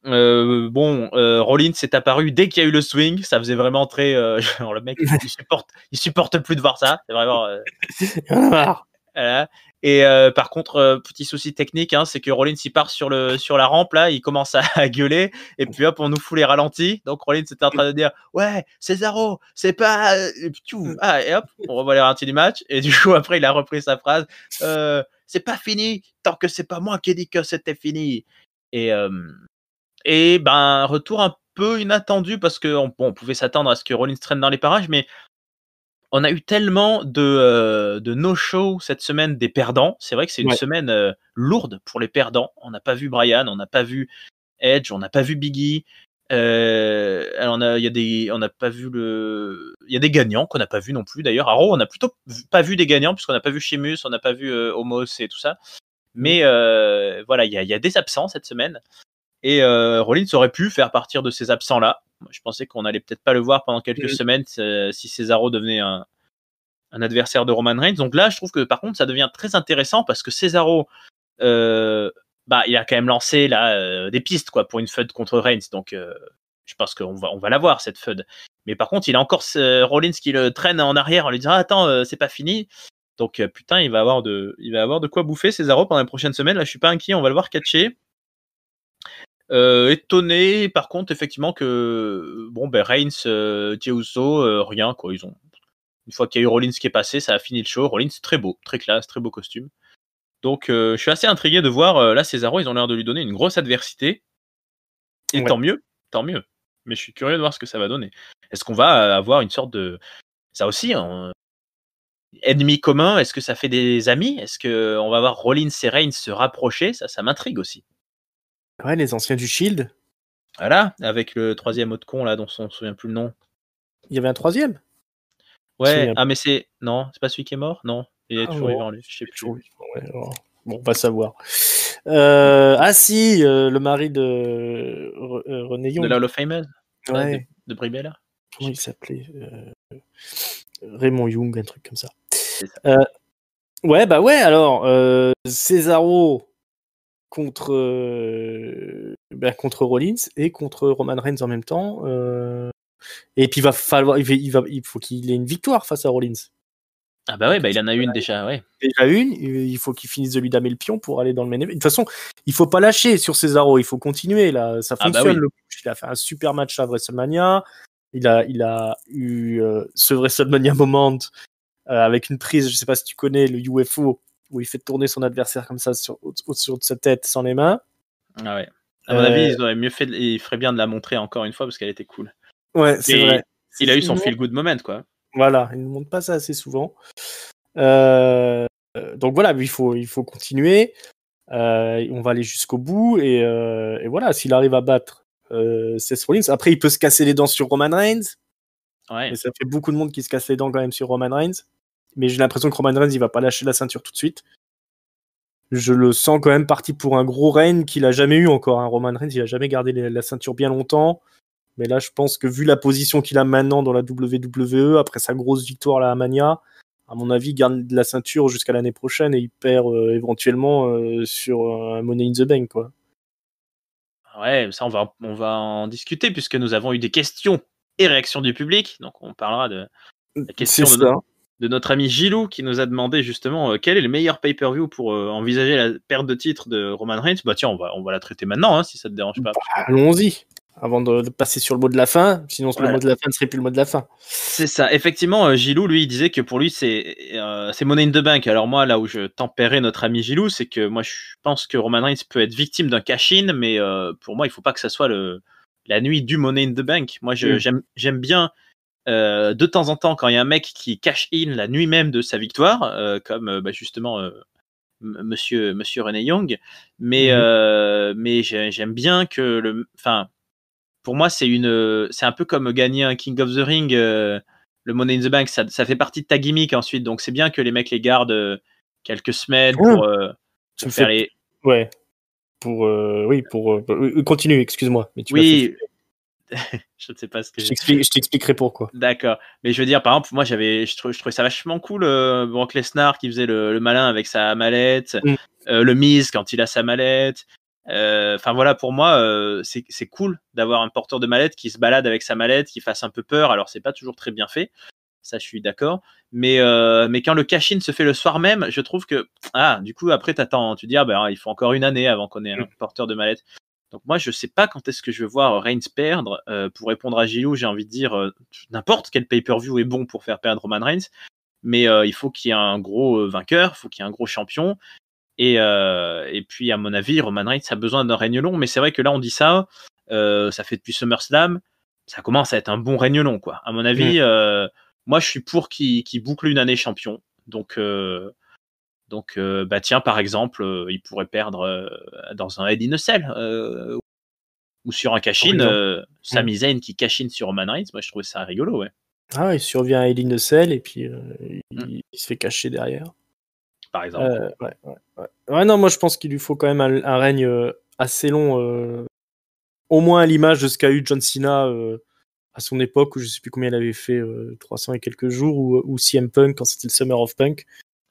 Rollins s'est apparu dès qu'il y a eu le swing. Ça faisait vraiment très... genre le mec, il supporte plus de voir ça. C'est vraiment... Voilà. Et par contre, petit souci technique, hein, c'est que Rollins il part sur la rampe là, il commence à gueuler et puis hop on nous fout les ralentis. Donc Rollins était en train de dire ouais Cesaro c'est pas et hop on revoit les ralentis du match et du coup après il a repris sa phrase c'est pas fini tant que c'est pas moi qui ai dit que c'était fini. Et retour un peu inattendu parce que on pouvait s'attendre à ce que Rollins traîne dans les parages, mais on a eu tellement de no-show cette semaine des perdants. C'est vrai que c'est une semaine lourde pour les perdants. On n'a pas vu Bryan, on n'a pas vu Edge, on n'a pas vu Biggie. Alors il y a des gagnants qu'on n'a pas vu non plus d'ailleurs. À Raw, on n'a plutôt pas vu des gagnants puisqu'on n'a pas vu Sheamus, on n'a pas vu Omos et tout ça. Mais voilà, il y a des absents cette semaine. Et Rollins aurait pu faire partir de ces absents-là. Moi, je pensais qu'on allait peut-être pas le voir pendant quelques semaines si Cesaro devenait un adversaire de Roman Reigns. Donc là, je trouve que par contre, ça devient très intéressant parce que Cesaro, il a quand même lancé là des pistes quoi pour une feud contre Reigns. Donc je pense qu'on va la voir cette feud. Mais par contre, il a encore Rollins qui le traîne en arrière en lui disant attends, c'est pas fini. Donc putain, il va avoir de quoi bouffer Cesaro pendant les prochaines semaines. Là, je suis pas inquiet, on va le voir catcher. Étonné par contre effectivement que Reigns, Jey Uso, rien quoi. Ils ont une fois qu'il y a eu Rollins qui est passé, ça a fini le show. Rollins très beau, très classe, très beau costume. Donc je suis assez intrigué de voir là Cesaro, ils ont l'air de lui donner une grosse adversité. Et tant mieux. Mais je suis curieux de voir ce que ça va donner. Est-ce qu'on va avoir une sorte de ça aussi ennemi commun? Est-ce que ça fait des amis? Est-ce que on va voir Rollins et Reigns se rapprocher? Ça m'intrigue aussi. Ouais, les anciens du Shield. Voilà, avec le troisième autre con là dont on ne se souvient plus le nom. Il y avait un troisième? Ouais, mais c'est pas celui qui est mort? Non, il est toujours vivant lui, je sais plus. Bon, on va savoir. Si, le mari de René Young. De la Hall of Fame, ouais. de Brie Bella. Comment il s'appelait Raymond Young, un truc comme ça. Alors Cesaro contre Rollins et contre Roman Reigns en même temps. Et puis il faut qu'il ait une victoire face à Rollins. Ah bah ouais, il en a une déjà, ouais. Déjà une, il faut qu'il finisse de lui damer le pion pour aller dans le main event. De toute façon, il faut pas lâcher sur Cesaro, il faut continuer là, ça fonctionne. Le push. Il a fait un super match à WrestleMania. Il a eu ce WrestleMania moment avec une prise, je sais pas si tu connais le UFO, où il fait tourner son adversaire comme ça au-dessus de sa tête sans les mains. Ah ouais. À mon avis, ils auraient mieux fait, il ferait bien de la montrer encore une fois parce qu'elle était cool. Ouais, c'est vrai. Il a eu son feel good moment quoi. Voilà, il ne montre pas ça assez souvent. Donc voilà, il faut continuer. On va aller jusqu'au bout et voilà, s'il arrive à battre Seth Rollins, après il peut se casser les dents sur Roman Reigns. Ouais. Mais ça fait beaucoup de monde qui se casse les dents quand même sur Roman Reigns. Mais j'ai l'impression que Roman Reigns il va pas lâcher la ceinture tout de suite. Je le sens quand même parti pour un gros reign qu'il a jamais eu encore. Roman Reigns il a jamais gardé la ceinture bien longtemps. Mais là, je pense que vu la position qu'il a maintenant dans la WWE, après sa grosse victoire là, à Mania, à mon avis, il garde la ceinture jusqu'à l'année prochaine et il perd éventuellement sur un Money in the Bank, quoi. Ouais, ça, on va en discuter puisque nous avons eu des questions et réactions du public. Donc, on parlera de la question de notre ami Gilou qui nous a demandé justement quel est le meilleur pay-per-view pour envisager la perte de titre de Roman Reigns. Bah tiens, on va la traiter maintenant, si ça te dérange pas. Allons-y, avant de passer sur le mot de la fin, sinon le mot de la fin ne serait plus le mot de la fin. C'est ça, effectivement, Gilou, lui, il disait que pour lui, c'est Money in the Bank. Alors moi, là où je tempérais notre ami Gilou, c'est que moi, je pense que Roman Reigns peut être victime d'un cash-in, mais pour moi, il faut pas que ça soit la nuit du Money in the Bank. Moi, j'aime bien de temps en temps quand il y a un mec qui cash in la nuit même de sa victoire, comme justement Monsieur René Young, mais j'aime bien que pour moi c'est un peu comme gagner un King of the Ring, le Money in the Bank, ça fait partie de ta gimmick ensuite, donc c'est bien que les mecs les gardent quelques semaines pour faire les continue, excuse-moi, mais je ne sais pas ce que je t'expliquerai pourquoi. D'accord. Mais je veux dire, par exemple, moi, je trouvais ça vachement cool, Brock Lesnar qui faisait le malin avec sa mallette, le Miz quand il a sa mallette. Enfin voilà, pour moi, c'est cool d'avoir un porteur de mallette qui se balade avec sa mallette, qui fasse un peu peur. Alors, c'est pas toujours très bien fait. Ça, je suis d'accord. Mais quand le cash-in se fait le soir même, je trouve que du coup, après, tu dis, il faut encore une année avant qu'on ait un porteur de mallette. Donc moi, je sais pas quand est-ce que je vais voir Reigns perdre. Pour répondre à Gilou, j'ai envie de dire n'importe quel pay-per-view est bon pour faire perdre Roman Reigns, mais il faut qu'il y ait un gros vainqueur, il faut qu'il y ait un gros champion. Et puis, à mon avis, Roman Reigns a besoin d'un règne long. Mais c'est vrai que là, on dit ça, ça fait depuis SummerSlam, ça commence à être un bon règne long, quoi. À mon avis, moi, je suis pour qu'il boucle une année champion. Donc, tiens, par exemple, il pourrait perdre dans un Hell in a Cell ou sur un cash-in. Sami Zayn qui cash-in sur Roman Reigns. Moi, je trouvais ça rigolo, ouais. Ah, il survient à Hell in a Cell et puis Mm. il se fait cacher derrière. Par exemple. Ouais, non, moi je pense qu'il lui faut quand même un règne assez long, au moins à l'image de ce qu'a eu John Cena à son époque, où je sais plus combien il avait fait, 300 et quelques jours, ou CM Punk quand c'était le Summer of Punk,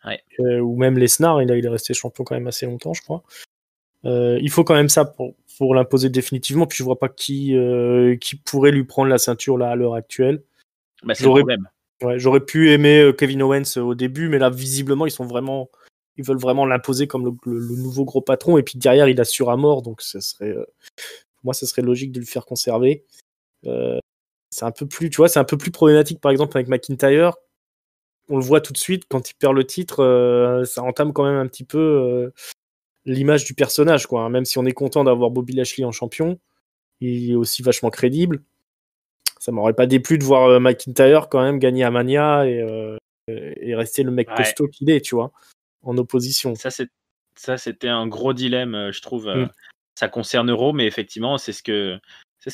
Ouais. ou même Lesnar, il est resté champion quand même assez longtemps, je crois. Il faut quand même ça pour l'imposer définitivement, puis je vois pas qui pourrait lui prendre la ceinture là à l'heure actuelle. Bah, c'est le problème. Ouais, j'aurais pu aimer Kevin Owens au début, mais là visiblement ils veulent vraiment l'imposer comme le nouveau gros patron, et puis derrière il assure à mort, donc ça serait, pour moi ça serait logique de le faire conserver. C'est un peu plus, tu vois, c'est un peu plus problématique par exemple avec McIntyre. On le voit tout de suite quand il perd le titre, ça entame quand même un petit peu l'image du personnage, quoi. Hein. Même si on est content d'avoir Bobby Lashley en champion, il est aussi vachement crédible. Ça m'aurait pas déplu de voir McIntyre quand même gagner à Mania et rester le mec costaud qu'il est, tu vois, en opposition. Ça, c'était un gros dilemme, je trouve. Mm. Ça concerne Raw, mais effectivement, c'est ce que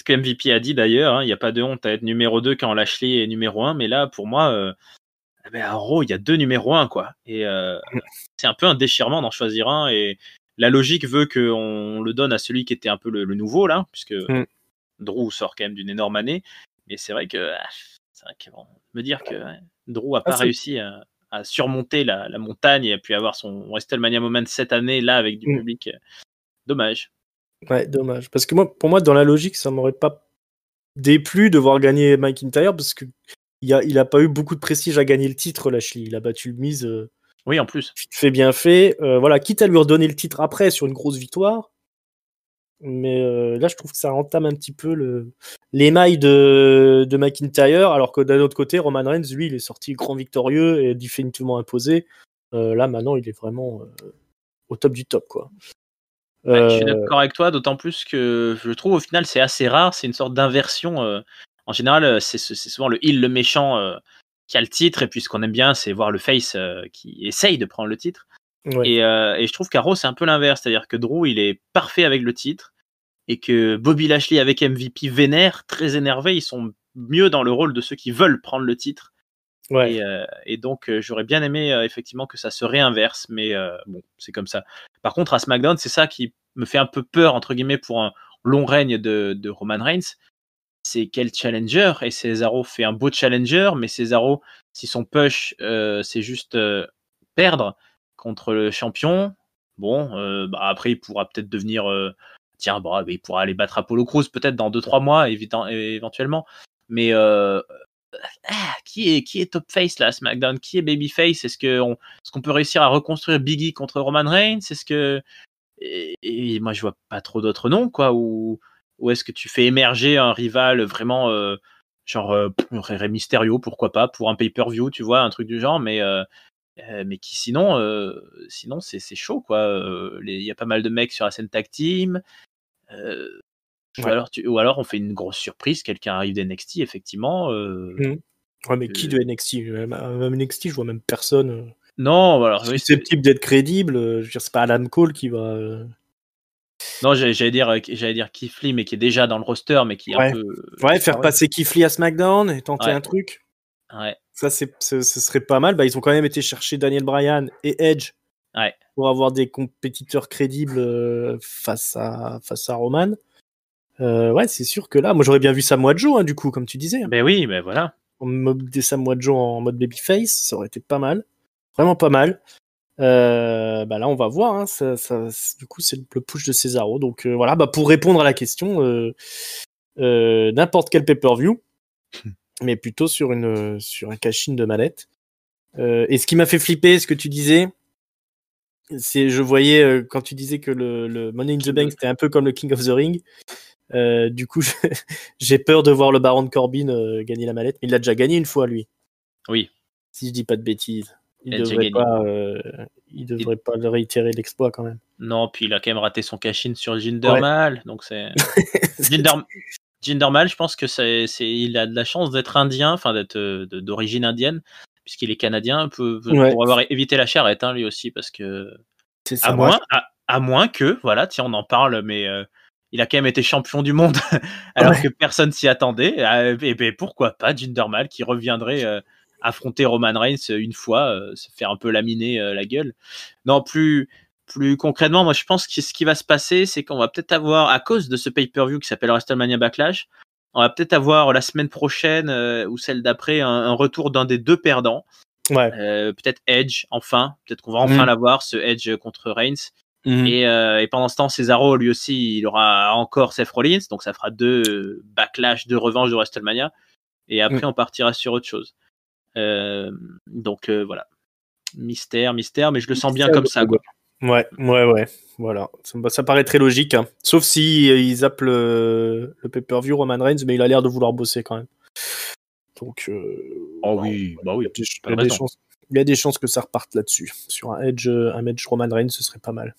MVP a dit d'ailleurs. Hein. Il n'y a pas de honte à être numéro 2 quand Lashley est numéro 1, mais là, pour moi, à Raw, il y a 2 numéros 1, quoi. Et c'est un peu un déchirement d'en choisir un. Et la logique veut qu'on le donne à celui qui était un peu le nouveau, là, puisque Drew sort quand même d'une énorme année. Mais c'est vrai que me dire que Drew n'a pas réussi à surmonter la montagne et a pu avoir son WrestleMania Moment cette année là avec du public. Dommage. Ouais, dommage. Parce que pour moi, dans la logique, ça m'aurait pas déplu de voir gagner McIntyre parce que il a pas eu beaucoup de prestige à gagner le titre, Lashley. Il a battu le Miz. Oui, en plus. Fait bien fait. Voilà, quitte à lui redonner le titre après sur une grosse victoire. Mais là, je trouve que ça entame un petit peu l'émail de McIntyre, alors que d'un autre côté, Roman Reigns, lui, il est sorti grand victorieux et définitivement imposé. Là, maintenant, il est vraiment au top du top, quoi. Je suis d'accord avec toi, d'autant plus que je trouve au final c'est assez rare, c'est une sorte d'inversion. En général, c'est souvent le heel, le méchant, qui a le titre, et puis ce qu'on aime bien, c'est voir le face qui essaye de prendre le titre. Ouais. Et je trouve qu'à Raw, c'est un peu l'inverse, c'est-à-dire que Drew, il est parfait avec le titre, et que Bobby Lashley avec MVP vénère, très énervé, ils sont mieux dans le rôle de ceux qui veulent prendre le titre. Ouais. Et donc, j'aurais bien aimé effectivement que ça se réinverse, mais bon, c'est comme ça. Par contre, à SmackDown, c'est ça qui me fait un peu peur, entre guillemets, pour un long règne de Roman Reigns. C'est quel challenger? Et Cesaro fait un beau challenger, mais Cesaro, si son push, c'est juste perdre contre le champion, bon, après, il pourra peut-être devenir. Il pourra aller battre Apollo Crews peut-être dans 2-3 mois, éventuellement. Mais qui est top face là à SmackDown? Qui est babyface? Est-ce qu'on peut réussir à reconstruire Biggie contre Roman Reigns? Est-ce que et moi je vois pas trop d'autres noms, quoi, ou est-ce que tu fais émerger un rival vraiment genre Rey Mysterio, pourquoi pas, pour un pay-per-view, tu vois, un truc du genre, mais qui sinon c'est chaud, quoi. Il y a pas mal de mecs sur la scène tag team. Ou alors on fait une grosse surprise, quelqu'un arrive d'NXT, effectivement. Ouais, mais qui de NXT? Même NXT, je vois même personne. Non, alors susceptible d'être crédible. Je veux dire, c'est pas Adam Cole qui va. Non, j'allais dire Keith Lee, mais qui est déjà dans le roster, mais qui est un peu. Ouais, faire passer Keith Lee à SmackDown et tenter un truc. Ouais. Ça, ce serait pas mal. Ils ont quand même été chercher Daniel Bryan et Edge pour avoir des compétiteurs crédibles face à Roman. Ouais, c'est sûr que là, moi j'aurais bien vu Samoa Joe, du coup, comme tu disais. Ben oui, ben voilà. Des Samoa Joe en mode babyface, ça aurait été pas mal. Vraiment pas mal. Là, on va voir. Hein, du coup, c'est le push de Cesaro. Donc voilà, pour répondre à la question, n'importe quel pay-per-view, mais plutôt sur un cash-in de mallette. Et ce qui m'a fait flipper, ce que tu disais, je voyais quand tu disais que le Money in the Bank c'était un peu comme le King of the Ring. Du coup, j'ai peur de voir le Baron Corbin gagner la mallette, mais il l'a déjà gagné une fois, lui. Oui. Si je dis pas de bêtises. Il devrait pas le réitérer l'exploit quand même. Non, puis il a quand même raté son cash-in sur Jinder Mahal, donc c'est Jinder Mahal, je pense que il a de la chance d'être indien, enfin d'être d'origine indienne, puisqu'il est canadien, pour avoir évité la charrette, hein, lui aussi, parce que C'est ça, à moins que, voilà, tiens, on en parle, mais il a quand même été champion du monde alors que personne s'y attendait. Et ben pourquoi pas Jinder Mahal qui reviendrait affronter Roman Reigns une fois, se faire un peu laminer la gueule. Non, plus concrètement, moi je pense que ce qui va se passer, c'est qu'on va peut-être avoir, à cause de ce pay-per-view qui s'appelle WrestleMania Backlash, on va peut-être avoir la semaine prochaine ou celle d'après un retour d'un des deux perdants. Ouais. Peut-être Edge, enfin. Peut-être qu'on va enfin l'avoir, ce Edge contre Reigns. Et pendant ce temps, Cesaro, lui aussi, il aura encore Seth Rollins. Donc ça fera 2 backlash, 2 revanches de WrestleMania. Et après, on partira sur autre chose. Donc voilà. Mystère, mais je le sens bien comme ça, quoi. Ouais. Voilà. Ça paraît très logique. Hein. Sauf si ils zappent le pay-per-view Roman Reigns, mais il a l'air de vouloir bosser quand même. Donc. Oui. Il y a des chances que ça reparte là-dessus. Sur un Edge Roman Reigns, ce serait pas mal.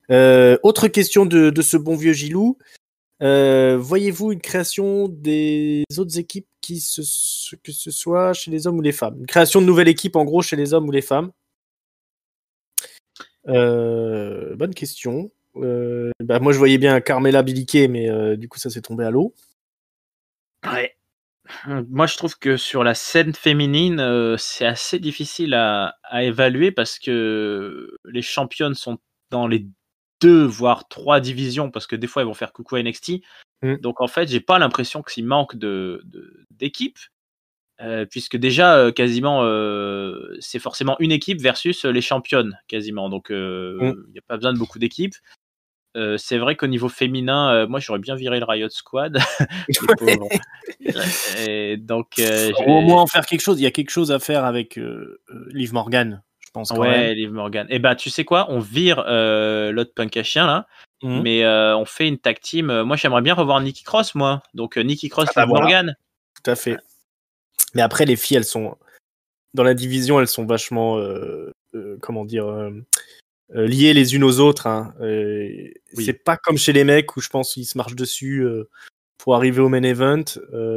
Autre question de ce bon vieux Gilou. Voyez-vous une création des autres équipes que ce soit chez les hommes ou les femmes? Une création de nouvelles équipes, en gros, chez les hommes ou les femmes? Bonne question. Moi, je voyais bien Carmella Billie Kay, mais du coup, ça s'est tombé à l'eau. Ouais. Moi, je trouve que sur la scène féminine, c'est assez difficile à évaluer parce que les championnes sont dans les 2 voire 3 divisions, parce que des fois, ils vont faire coucou à NXT. Donc, en fait, j'ai pas l'impression qu'il manque d'équipe, puisque déjà, quasiment, c'est forcément une équipe versus les championnes, quasiment. Donc, il n'y a pas besoin de beaucoup d'équipes. C'est vrai qu'au niveau féminin, moi j'aurais bien viré le Riot Squad. Les pauvres. Et donc, au moins en faire quelque chose. Il y a quelque chose à faire avec Liv Morgan, je pense. Quand même. Liv Morgan. Et tu sais quoi, on vire l'autre punk à chien là, mais on fait une tag team. Moi j'aimerais bien revoir Nikki Cross, moi. Donc Nikki Cross, Liv Morgan. Tout à fait. Mais après, les filles, elles sont dans la division, elles sont vachement, comment dire, liées les unes aux autres. Hein. C'est pas comme chez les mecs où je pense qu'ils se marchent dessus pour arriver au main event.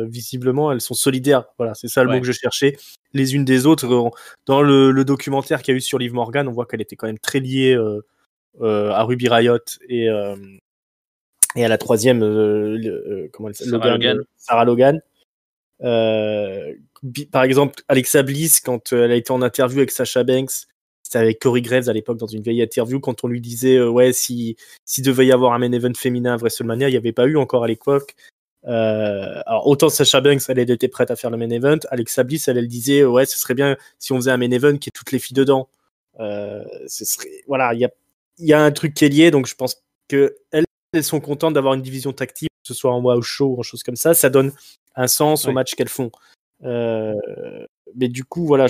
Visiblement, elles sont solidaires. Voilà, c'est ça le mot que je cherchais. Les unes des autres. Dans le documentaire qu'il y a eu sur Liv Morgan, on voit qu'elle était quand même très liée à Ruby Riott et à la troisième, comment elle s'appelle, Sarah Logan. Par exemple, Alexa Bliss, quand elle a été en interview avec Sasha Banks, c'était avec Corey Graves à l'époque dans une vieille interview, quand on lui disait s'il devait y avoir un main event féminin à WrestleMania, il n'y avait pas eu encore à l'époque. Alors autant Sasha Banks, elle était prête à faire le main event, Alexa Bliss, elle disait ce serait bien si on faisait un main event qui ait toutes les filles dedans. Ce serait, voilà, il y a un truc qui est lié, donc je pense que elles sont contentes d'avoir une division tag team, que ce soit en wow show ou en chose comme ça donne un sens au match qu'elles font. Mais du coup, voilà,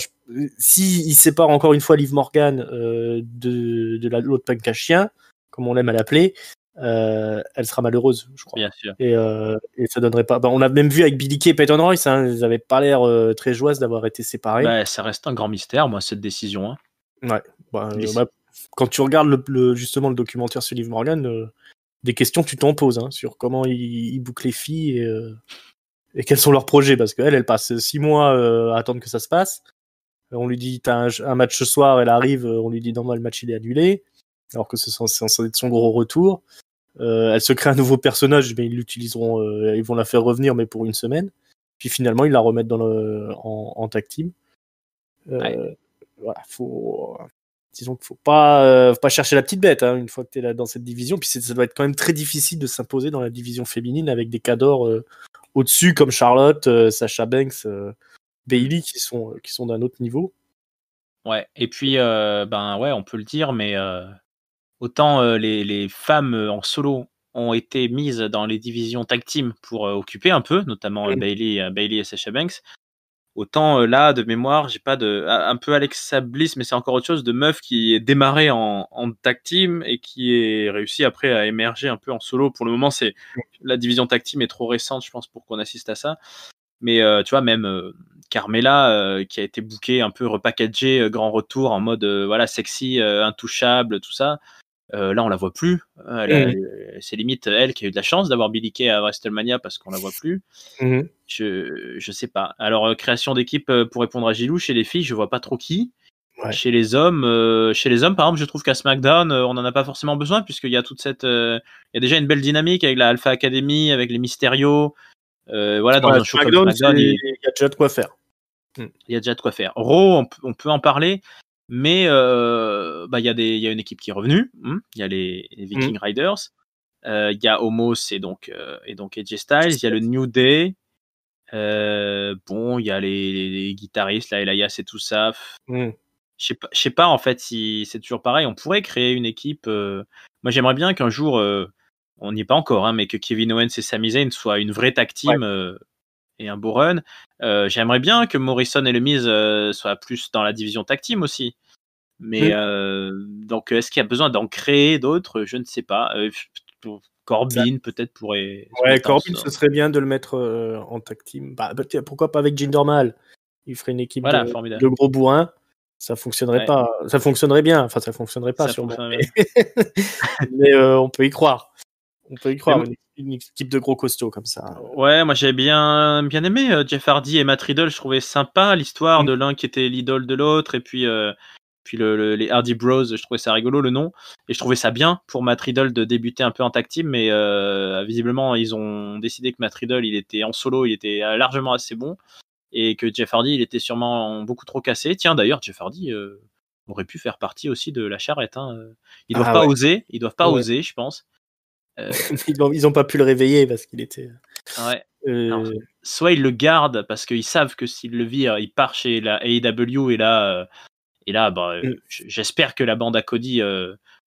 si il sépare encore une fois Liv Morgan de l'autre punk à chien, comme on l'aime à l'appeler, elle sera malheureuse, je crois. Bien sûr. Et ça donnerait pas. On a même vu avec Billie Kay et Peyton Royce, hein, ils avaient pas l'air très joyeuses d'avoir été séparés. Ça reste un grand mystère, moi, cette décision. Hein. Ouais. Quand tu regardes justement le documentaire sur Liv Morgan, des questions tu t'en poses sur comment ils bouclent les filles et quels sont leurs projets, parce qu'elle passe 6 mois à attendre que ça se passe. On lui dit t'as un match ce soir, elle arrive, on lui dit non, le match il est annulé, alors que c'est censé être son gros retour. Elle se crée un nouveau personnage, mais ils vont la faire revenir, mais pour une semaine. Puis finalement ils la remettent en tag team. Voilà, disons qu'il faut pas chercher la petite bête une fois que tu es là dans cette division. Puis ça doit être quand même très difficile de s'imposer dans la division féminine avec des cadors au-dessus comme Charlotte, Sasha Banks, Bayley qui sont d'un autre niveau. Ouais, et puis on peut le dire, mais autant les femmes en solo ont été mises dans les divisions tag team pour occuper un peu, notamment Bayley et Sasha Banks. Autant là, de mémoire, j'ai pas un peu Alexa Bliss, mais c'est encore autre chose, de meuf qui est démarrée en tag team et qui est réussi après à émerger un peu en solo. Pour le moment, la division tag team est trop récente, je pense, pour qu'on assiste à ça. Mais tu vois, même Carmella, qui a été bookée un peu repackagée, grand retour en mode sexy, intouchable, tout ça. Là, on la voit plus. C'est limite elle qui a eu de la chance d'avoir Billie Kay à WrestleMania parce qu'on la voit plus. Je sais pas. Alors, création d'équipe pour répondre à Gilou, chez les filles, je vois pas trop qui. Ouais. Chez les hommes, par exemple, je trouve qu'à SmackDown, on n'en a pas forcément besoin puisqu'il y a toute cette, il y a déjà une belle dynamique avec la Alpha Academy, avec les Mysterio. Voilà, dans un show comme SmackDown, il y a déjà de quoi faire. Il y a déjà de quoi faire. Raw, on peut en parler, mais il y a une équipe qui est revenue. Il y a les Viking Riders. Il y a Omos et donc AJ Styles. Il y a le New Day. Il y a les guitaristes, là, Elias et tout ça. Je sais pas en fait si c'est toujours pareil. On pourrait créer une équipe. Moi, j'aimerais bien qu'un jour, on n'y est pas encore, mais que Kevin Owens et Sami Zayn soient une vraie tag team et un beau run. J'aimerais bien que Morrison et le Miz soient plus dans la division tag team aussi. Mais donc, est-ce qu'il y a besoin d'en créer d'autres? Je ne sais pas. Corbin peut-être pourrait. Ouais, Corbin, ce serait bien de le mettre en tag team. Pourquoi pas avec Jinder Mahal? Il ferait une équipe de gros bourrins. Ça fonctionnerait pas. Ça fonctionnerait bien. Enfin, ça fonctionnerait pas sûrement. Mais on peut y croire. On peut y croire. Une équipe de gros costauds comme ça. Ouais, moi j'ai bien aimé Jeff Hardy et Matt Riddle. Je trouvais sympa l'histoire de l'un qui était l'idole de l'autre et puis les Hardy Bros. Je trouvais ça rigolo le nom et je trouvais ça bien pour Matt Riddle de débuter un peu en tag team, mais visiblement ils ont décidé que Matt Riddle il était en solo, il était largement assez bon et que Jeff Hardy il était sûrement beaucoup trop cassé. Tiens d'ailleurs Jeff Hardy aurait pu faire partie aussi de la charrette. Ils doivent pas oser, je pense. Ils ont pas pu le réveiller parce qu'il était. Ouais. Alors, soit ils le gardent parce qu'ils savent que s'ils le virent, il part chez la AEW et là, j'espère que la bande à Cody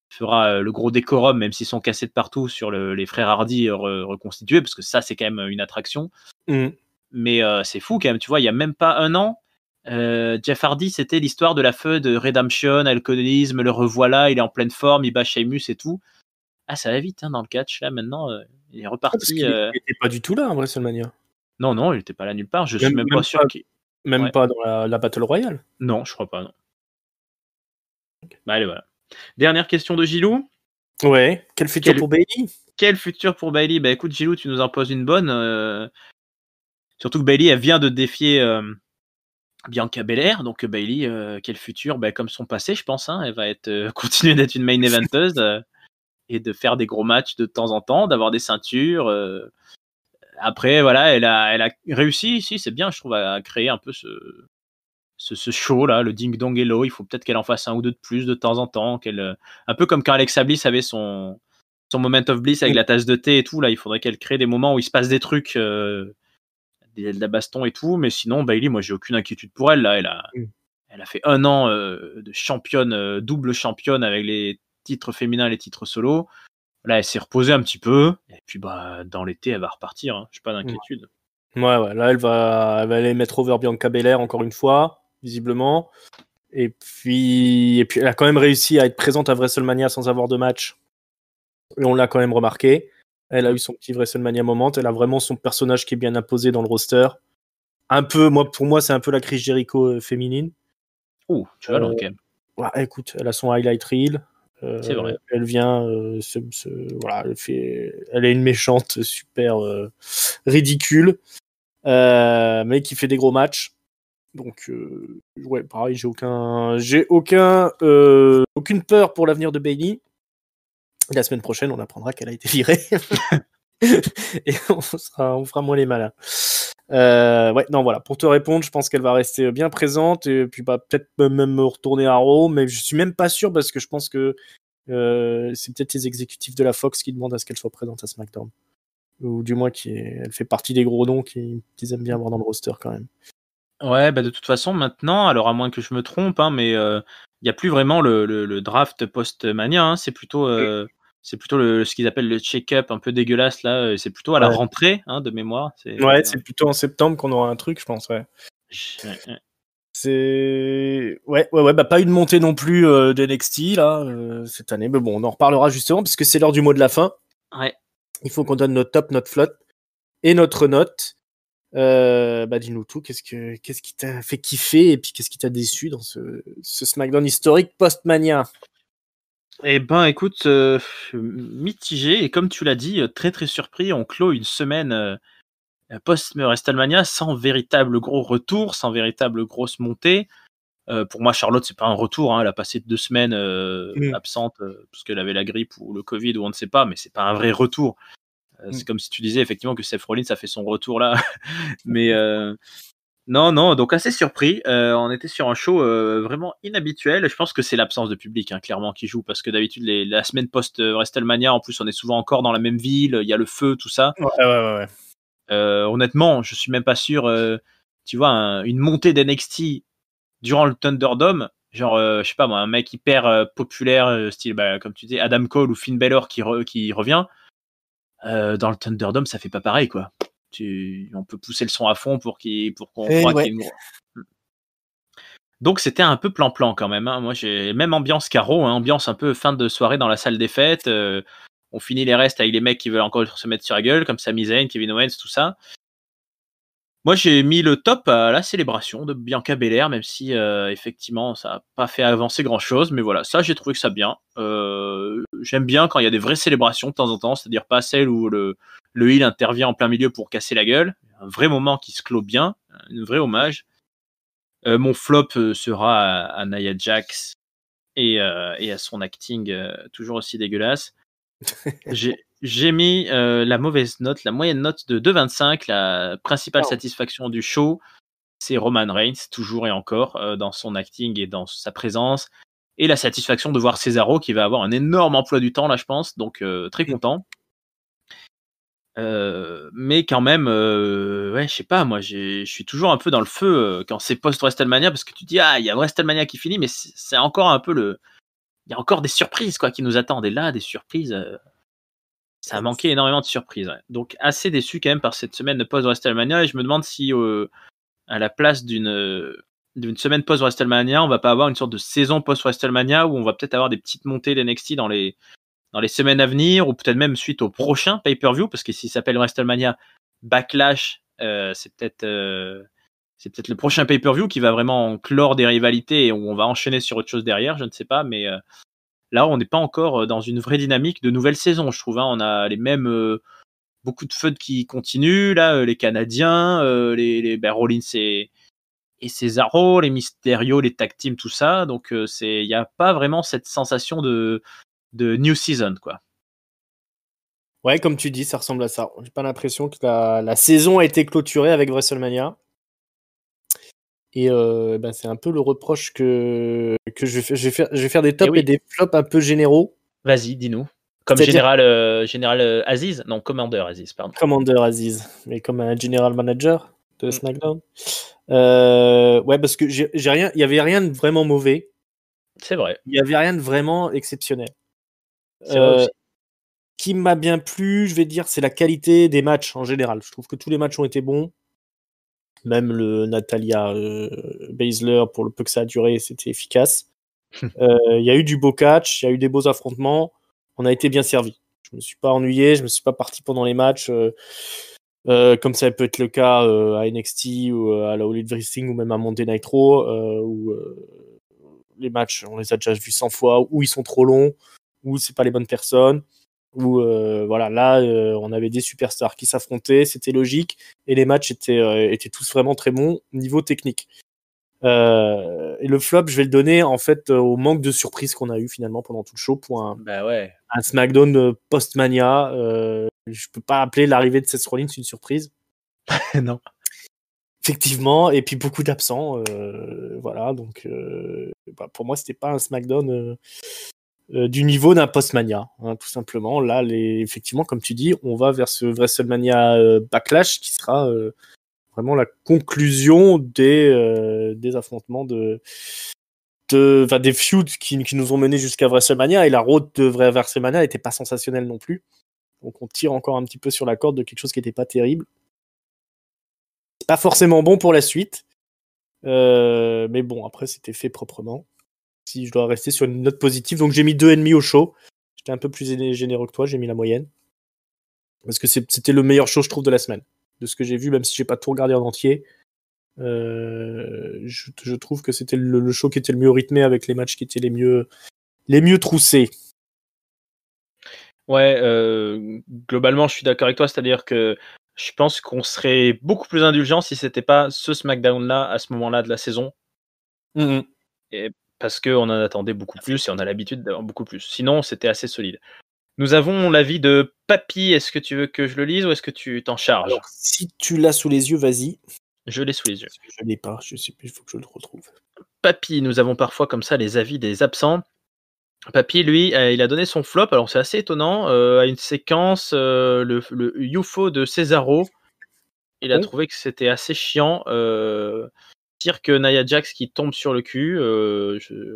fera le gros décorum, même s'ils sont cassés de partout sur les frères Hardy reconstitués, parce que ça c'est quand même une attraction. Mais c'est fou quand même, tu vois, il y a même pas un an, Jeff Hardy c'était l'histoire de la feud de Redemption, alcoolisme, le revoilà, il est en pleine forme, il bat Sheamus et tout. Ah, ça va vite dans le catch là maintenant, il est reparti. Il était pas du tout là en WrestleMania. Non, il était pas là nulle part. Je suis même pas sûr qu'il. Même pas dans la Battle Royale. Non, je crois pas. Non. Allez, voilà. Dernière question de Gilou. Ouais. Quel futur pour Bayley? Quel futur pour Bayley? Bah écoute, Gilou, tu nous en poses une bonne. Surtout que Bayley, elle vient de défier Bianca Belair. Donc Bayley, quel futur? Comme son passé, je pense. Elle va continuer d'être une main eventeuse et de faire des gros matchs de temps en temps, d'avoir des ceintures. Après, voilà, elle a réussi ici, c'est bien, je trouve, à créer un peu ce show là, le Ding Dong Hello. Il faut peut-être qu'elle en fasse un ou deux de plus de temps en temps, un peu comme quand Alexa Bliss avait son Moment of Bliss avec la tasse de thé et tout. Là, il faudrait qu'elle crée des moments où il se passe des trucs, de la baston et tout. Mais sinon, Bayley, moi, j'ai aucune inquiétude pour elle. Là, elle a fait un an de championne, double championne avec les titres féminins et les titres solo. Là, elle s'est reposée un petit peu, et puis dans l'été, elle va repartir. J'ai pas d'inquiétude. Ouais. Là, elle va aller mettre over Bianca Belair encore une fois, visiblement. Et puis, elle a quand même réussi à être présente à WrestleMania sans avoir de match. Et on l'a quand même remarqué. Elle a eu son petit WrestleMania moment. Elle a vraiment son personnage qui est bien imposé dans le roster. Un peu, pour moi, c'est un peu la Chris Jericho féminine. Oh, tu vas loin quand même. Ouais, écoute, elle a son highlight reel. C'est vrai. Elle vient, voilà, elle est une méchante super ridicule, mais qui fait des gros matchs. Donc, ouais, pareil, j'ai aucune peur pour l'avenir de Bayley. La semaine prochaine, on apprendra qu'elle a été virée. Et on fera moins les malins. Ouais, non, voilà. Pour te répondre, je pense qu'elle va rester bien présente et puis peut-être même retourner à Raw, mais je suis même pas sûr parce que je pense que c'est peut-être les exécutifs de la Fox qui demandent à ce qu'elle soit présente à SmackDown. Ou du moins elle fait partie des gros noms qu'ils aiment bien avoir dans le roster quand même. Ouais, de toute façon, maintenant, alors à moins que je me trompe, mais il n'y a plus vraiment le draft post-Mania. C'est plutôt, ce qu'ils appellent le check-up un peu dégueulasse là. C'est plutôt à la rentrée, de mémoire. C'est plutôt en septembre qu'on aura un truc, je pense. Ouais. C'est pas une montée non plus de NXT là cette année, mais bon, on en reparlera justement parce que c'est l'heure du mot de la fin. Ouais. Il faut qu'on donne notre top, notre flop et notre note. Dis-nous tout. Qu'est-ce qui t'a fait kiffer et puis qu'est-ce qui t'a déçu dans ce SmackDown historique post-Mania? Eh ben, écoute, mitigé et comme tu l'as dit, très, très surpris. On clôt une semaine, post-WrestleMania sans véritable gros retour, sans véritable grosse montée. Pour moi, Charlotte, c'est pas un retour, hein. Elle a passé 2 semaines, absente, parce qu'elle avait la grippe ou le Covid ou on ne sait pas, mais c'est pas un vrai retour. C'est comme si tu disais effectivement que Seth Rollins a fait son retour là. Mais non, non, donc assez surpris. On était sur un show vraiment inhabituel. Je pense que c'est l'absence de public, hein, clairement, qui joue, parce que d'habitude, la semaine post-WrestleMania, en plus, on est souvent encore dans la même ville, il y a le feu, tout ça. Ouais. Honnêtement, je suis même pas sûr, tu vois, une montée d'NXT durant le Thunderdome, genre, je sais pas moi, un mec hyper populaire, style, bah, comme tu dis, Adam Cole ou Finn Balor qui revient, dans le Thunderdome, ça fait pas pareil, quoi. On peut pousser le son à fond pour qu'on croie qu'il y a une... Donc c'était un peu plan-plan quand même, hein. Moi, j'ai même ambiance carreau, hein, ambiance un peu fin de soirée dans la salle des fêtes. On finit les restes avec les mecs qui veulent encore se mettre sur la gueule, comme Sami Zayn, Kevin Owens, tout ça. Moi, j'ai mis le top à la célébration de Bianca Belair, même si effectivement, ça n'a pas fait avancer grand-chose. Mais voilà, ça, j'ai trouvé que ça bien. J'aime bien quand il y a des vraies célébrations de temps en temps, c'est-à-dire pas celle où le heel intervient en plein milieu pour casser la gueule. Un vrai moment qui se clôt bien, un vrai hommage. Mon flop sera à Nia Jax et à son acting toujours aussi dégueulasse. J'ai mis la mauvaise note, la moyenne note de 2,25. La principale satisfaction du show, c'est Roman Reigns, toujours et encore, dans son acting et dans sa présence. Et la satisfaction de voir Cesaro qui va avoir un énorme emploi du temps, là, je pense. Donc, très content. Mais quand même, ouais, je sais pas, moi, je suis toujours un peu dans le feu quand c'est post-WrestleMania, parce que tu dis, ah, il y a WrestleMania qui finit, mais c'est encore un peu il y a encore des surprises, quoi, qui nous attendent. Et là, des surprises, ça a manqué énormément de surprises. Ouais. Donc, assez déçu quand même par cette semaine de post-WrestleMania. Et je me demande si, à la place d'une semaine post-WrestleMania, on va pas avoir une sorte de saison post-WrestleMania où on va peut-être avoir des petites montées d'NXT dans les semaines à venir, ou peut-être même suite au prochain pay-per-view, parce que s'il s'appelle WrestleMania Backlash, c'est peut-être le prochain pay-per-view qui va vraiment clore des rivalités et où on va enchaîner sur autre chose derrière, je ne sais pas, mais là, on n'est pas encore dans une vraie dynamique de nouvelle saison, je trouve. Hein. On a les mêmes beaucoup de feuds qui continuent, là, les Canadiens, les Rollins et Cesaro, les Mysterio, les tag teams, tout ça. Donc, il n'y a pas vraiment cette sensation de new season, quoi. Ouais, comme tu dis, ça ressemble à ça. J'ai pas l'impression que la saison a été clôturée avec WrestleMania. Et c'est un peu le reproche que je vais faire des tops et des flops un peu généraux. Vas-y, dis-nous. Comme général Aziz? Non, Commander Aziz, pardon. Commander Aziz, mais comme un general manager de SmackDown. Ouais, parce que il y avait rien de vraiment mauvais. C'est vrai. Il y avait rien de vraiment exceptionnel. C'est vrai aussi. Qui m'a bien plu, je vais dire, c'est la qualité des matchs en général. Je trouve que tous les matchs ont été bons. Même le Natalia Baszler, pour le peu que ça a duré, c'était efficace. Il y a eu du beau catch, il y a eu des beaux affrontements. On a été bien servi. Je me suis pas ennuyé, je me suis pas parti pendant les matchs, comme ça peut être le cas à NXT ou à la All Elite Wrestling ou même à Monday Night Raw, où les matchs, on les a déjà vus 100 fois, où ils sont trop longs, où c'est pas les bonnes personnes. Où voilà, là on avait des superstars qui s'affrontaient, c'était logique, et les matchs étaient tous vraiment très bons niveau technique. Et le flop, je vais le donner en fait au manque de surprise qu'on a eu finalement pendant tout le show pour un SmackDown post-Mania. Je peux pas appeler l'arrivée de Seth Rollins une surprise. Non. Effectivement, et puis beaucoup d'absents. Voilà, donc pour moi, c'était pas un SmackDown du niveau d'un post-Mania, hein, tout simplement. Là, effectivement, comme tu dis, on va vers ce WrestleMania Backlash qui sera vraiment la conclusion des affrontements des feuds qui nous ont menés jusqu'à WrestleMania, et la road de WrestleMania n'était pas sensationnelle non plus. Donc on tire encore un petit peu sur la corde de quelque chose qui n'était pas terrible. C'est pas forcément bon pour la suite, mais bon, après c'était fait proprement. Si je dois rester sur une note positive, donc j'ai mis 2,5 au show. J'étais un peu plus généreux que toi, j'ai mis la moyenne. Parce que c'était le meilleur show, je trouve, de la semaine. De ce que j'ai vu, même si j'ai pas tout regardé en entier, je trouve que c'était le show qui était le mieux rythmé, avec les matchs qui étaient les mieux troussés. Ouais, globalement, je suis d'accord avec toi, c'est-à-dire que je pense qu'on serait beaucoup plus indulgent si c'était pas ce SmackDown-là, à ce moment-là de la saison, Mmh. et parce qu'on en attendait beaucoup plus et on a l'habitude d'avoir beaucoup plus. Sinon, c'était assez solide. Nous avons l'avis de Papy. Est-ce que tu veux que je le lise ou est-ce que tu t'en charges? Alors, si tu l'as sous les yeux, vas-y. Je l'ai sous les yeux. Parce que je l'ai pas, je sais plus, il faut que je le retrouve. Papy, nous avons parfois comme ça les avis des absents. Papy, lui, il a donné son flop, alors c'est assez étonnant, à une séquence, le UFO de Cesaro. Il a Bon, trouvé que c'était assez chiant, pire que Nia Jax qui tombe sur le cul,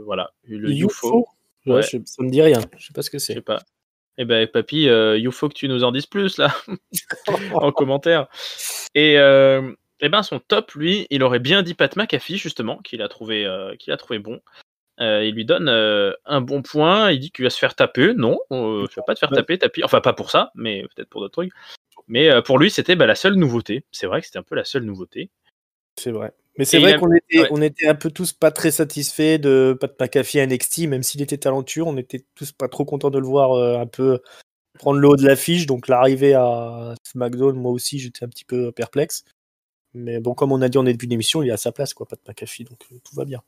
voilà, le UFO. UFO? Ouais, Ouais, ça me dit rien, je sais pas ce que je sais c'est. pas. Eh ben, Papy, UFO que tu nous en dises plus là, en commentaire. Et ben son top, lui, il aurait bien dit Pat McAfee justement, qu'il a trouvé bon. Il lui donne un bon point, il dit qu'il va se faire taper. Non, je vais pas te faire Ouais, taper, Tapi. Enfin, pas pour ça, mais peut-être pour d'autres trucs. Mais pour lui, c'était la seule nouveauté. C'est vrai que c'était un peu la seule nouveauté. c'est vrai. Mais c'est Et il vrai a... qu'on ouais. était un peu tous pas très satisfaits de Pat McAfee à NXT, même s'il était talentueux, on était tous pas trop contents de le voir un peu prendre le haut de l'affiche. Donc l'arrivée à SmackDown, moi aussi, j'étais un petit peu perplexe. Mais bon, comme on a dit en début d'émission, il est à sa place, quoi, Pat McAfee, donc tout va bien.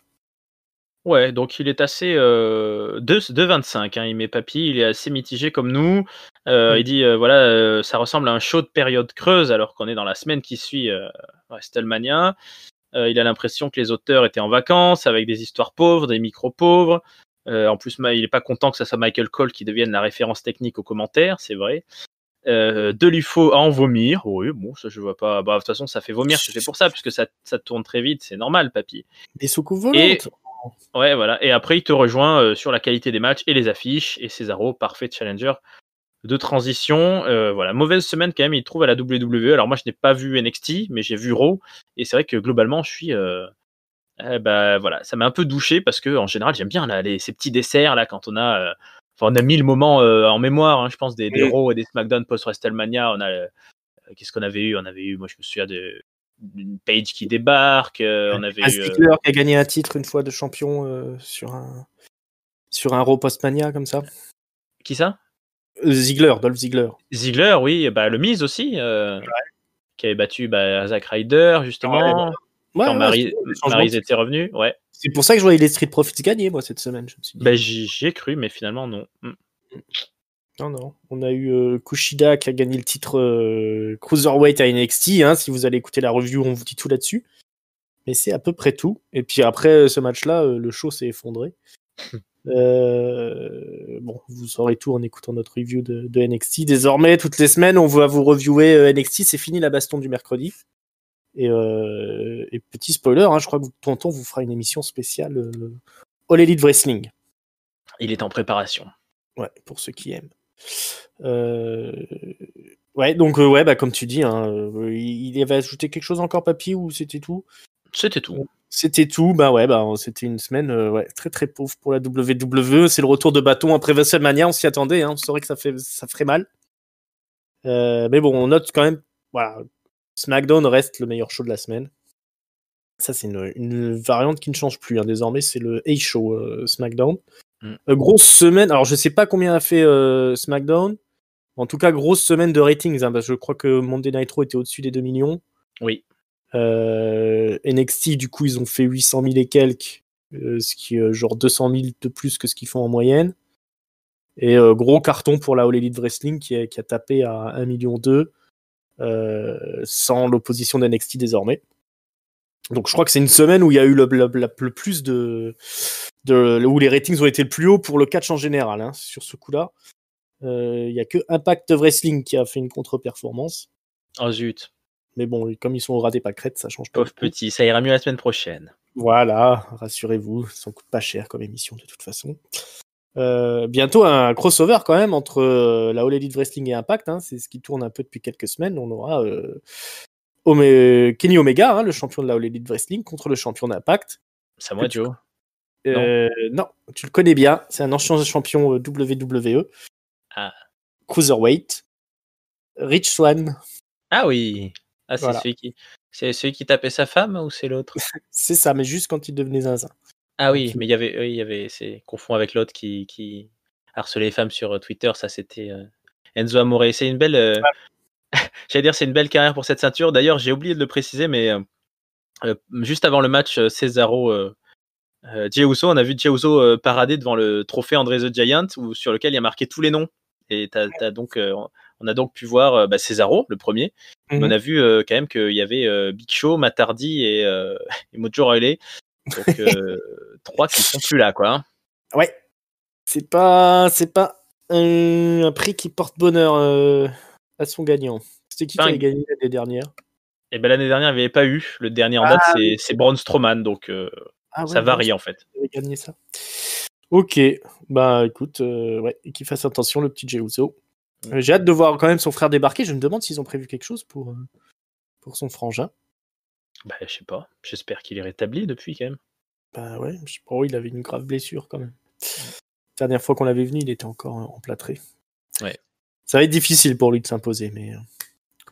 Ouais, donc il est assez 2,25. Hein, il met Papy, il est assez mitigé comme nous. Il dit voilà, ça ressemble à un show de période creuse alors qu'on est dans la semaine qui suit WrestleMania. Il a l'impression que les auteurs étaient en vacances avec des histoires pauvres, des micros pauvres. En plus, il n'est pas content que ça soit Michael Cole qui devienne la référence technique aux commentaires, c'est vrai. De l'UFO à en vomir. Oui, bon, ça je vois pas. Bah, de toute façon, ça fait vomir, c'est fait pour ça, puisque ça tourne très vite, c'est normal, Papy. Des soucoupes Et volantes. ouais, voilà. Et après, il te rejoint sur la qualité des matchs et les affiches. Et Cesaro, parfait challenger de transition. Voilà, mauvaise semaine quand même, il trouve à la WWE. Alors moi, je n'ai pas vu NXT, mais j'ai vu Raw. Et c'est vrai que globalement, je suis bah voilà, ça m'a un peu douché parce que en général, j'aime bien là, ces petits desserts là quand on a mis le moment en mémoire. Hein, je pense des Raw et des SmackDown post WrestleMania. Qu'est-ce qu'on avait eu? On avait eu, moi je me souviens d'une Page qui débarque. On avait eu Ziggler qui a gagné un titre une fois de champion sur un Raw Postmania comme ça. qui ça? Ziggler, Dolph Ziggler. Ziggler, oui, bah le Miz aussi, qui avait battu Zack Ryder justement Ouais, quand ouais, c'est bon, les changements de Maryse titre. était revenue. Ouais, C'est pour ça que je voyais les Street Profits gagner, moi, cette semaine, je me suis dit. bah j'y ai cru, mais finalement non. Non, non. On a eu Kushida qui a gagné le titre Cruiserweight à NXT. Hein, si vous allez écouter la review, on vous dit tout là-dessus. Mais c'est à peu près tout. Et puis après ce match-là, le show s'est effondré. Bon, vous saurez tout en écoutant notre review de NXT. Désormais, toutes les semaines, on va vous reviewer NXT. C'est fini la baston du mercredi. Et petit spoiler, hein, je crois que Tonton vous fera une émission spéciale All Elite Wrestling. Il est en préparation. Ouais, pour ceux qui aiment. Ouais, donc ouais, bah comme tu dis, hein, il avait ajouté quelque chose encore, Papy, ou c'était tout? C'était tout. C'était tout, bah ouais, bah c'était une semaine ouais, très très pauvre pour la WWE. C'est le retour de bâton après WrestleMania, on s'y attendait, hein, on saurait que ça ferait mal. Mais bon, on note quand même, voilà, SmackDown reste le meilleur show de la semaine. Ça, c'est une variante qui ne change plus. Hein. Désormais, c'est le A-Show SmackDown. Grosse semaine. Alors, je sais pas combien a fait SmackDown. En tout cas, grosse semaine de ratings. Hein, parce que je crois que Monday Night Raw était au-dessus des 2 millions. Oui. NXT, du coup, ils ont fait 800 000 et quelques. Ce qui est genre 200 000 de plus que ce qu'ils font en moyenne. Et gros carton pour la All Elite Wrestling qui a tapé à 1,2 million sans l'opposition d'NXT désormais. Donc je crois que c'est une semaine où il y a eu le plus où les ratings ont été le plus haut pour le catch en général, hein, sur ce coup-là. Il y a que Impact Wrestling qui a fait une contre-performance. Oh zut. Mais bon, comme ils sont au ras des pâquerettes, ça change pas. Pauvre petit, ça ira mieux la semaine prochaine. Voilà, rassurez-vous, ça ne coûte pas cher comme émission de toute façon. Bientôt un crossover quand même entre la All Elite Wrestling et Impact, hein, c'est ce qui tourne un peu depuis quelques semaines. On aura Kenny Omega, hein, le champion de la All Elite Wrestling, contre le champion d'Impact. Samoa Joe. Non, tu le connais bien, c'est un ancien champion WWE. Ah. Cruiserweight. Rich Swann. Ah oui. Ah, Voilà. c'est celui qui tapait sa femme ou c'est l'autre? C'est ça, mais juste quand il devenait zinzin. Ah oui, mais il y avait c'est confond avec l'autre qui harcelait les femmes sur Twitter, ça c'était Enzo Amore. C'est une belle, j'allais dire, c'est une belle carrière pour cette ceinture. D'ailleurs, j'ai oublié de le préciser, mais juste avant le match Cesaro Jey Uso, on a vu Jey Uso parader devant le trophée André the Giant, sur lequel il y a marqué tous les noms. Et donc, on a donc pu voir Cesaro, le premier. Mais on a vu quand même qu'il y avait Big Show, Matt Hardy et Mojo Rawley. Donc, 3 qui sont plus là, quoi. Hein. Ouais. C'est pas un prix qui porte bonheur à son gagnant. C'était qui avait gagné l'année dernière? Et ben l'année dernière, il n'y avait pas eu. Le dernier en date, c'est Braun Strowman. Donc, ça varie en fait. Il avait gagné ça. Ok. Bah écoute, ouais, et qu'il fasse attention, le petit Jey Uso. J'ai hâte de voir quand même son frère débarquer. Je me demande s'ils ont prévu quelque chose pour son frangin. Bah, je sais pas. J'espère qu'il est rétabli depuis quand même. Bah ouais, je sais pas, il avait une grave blessure quand même. La dernière fois qu'on l'avait venu, il était encore emplâtré. Ouais. Ça va être difficile pour lui de s'imposer, mais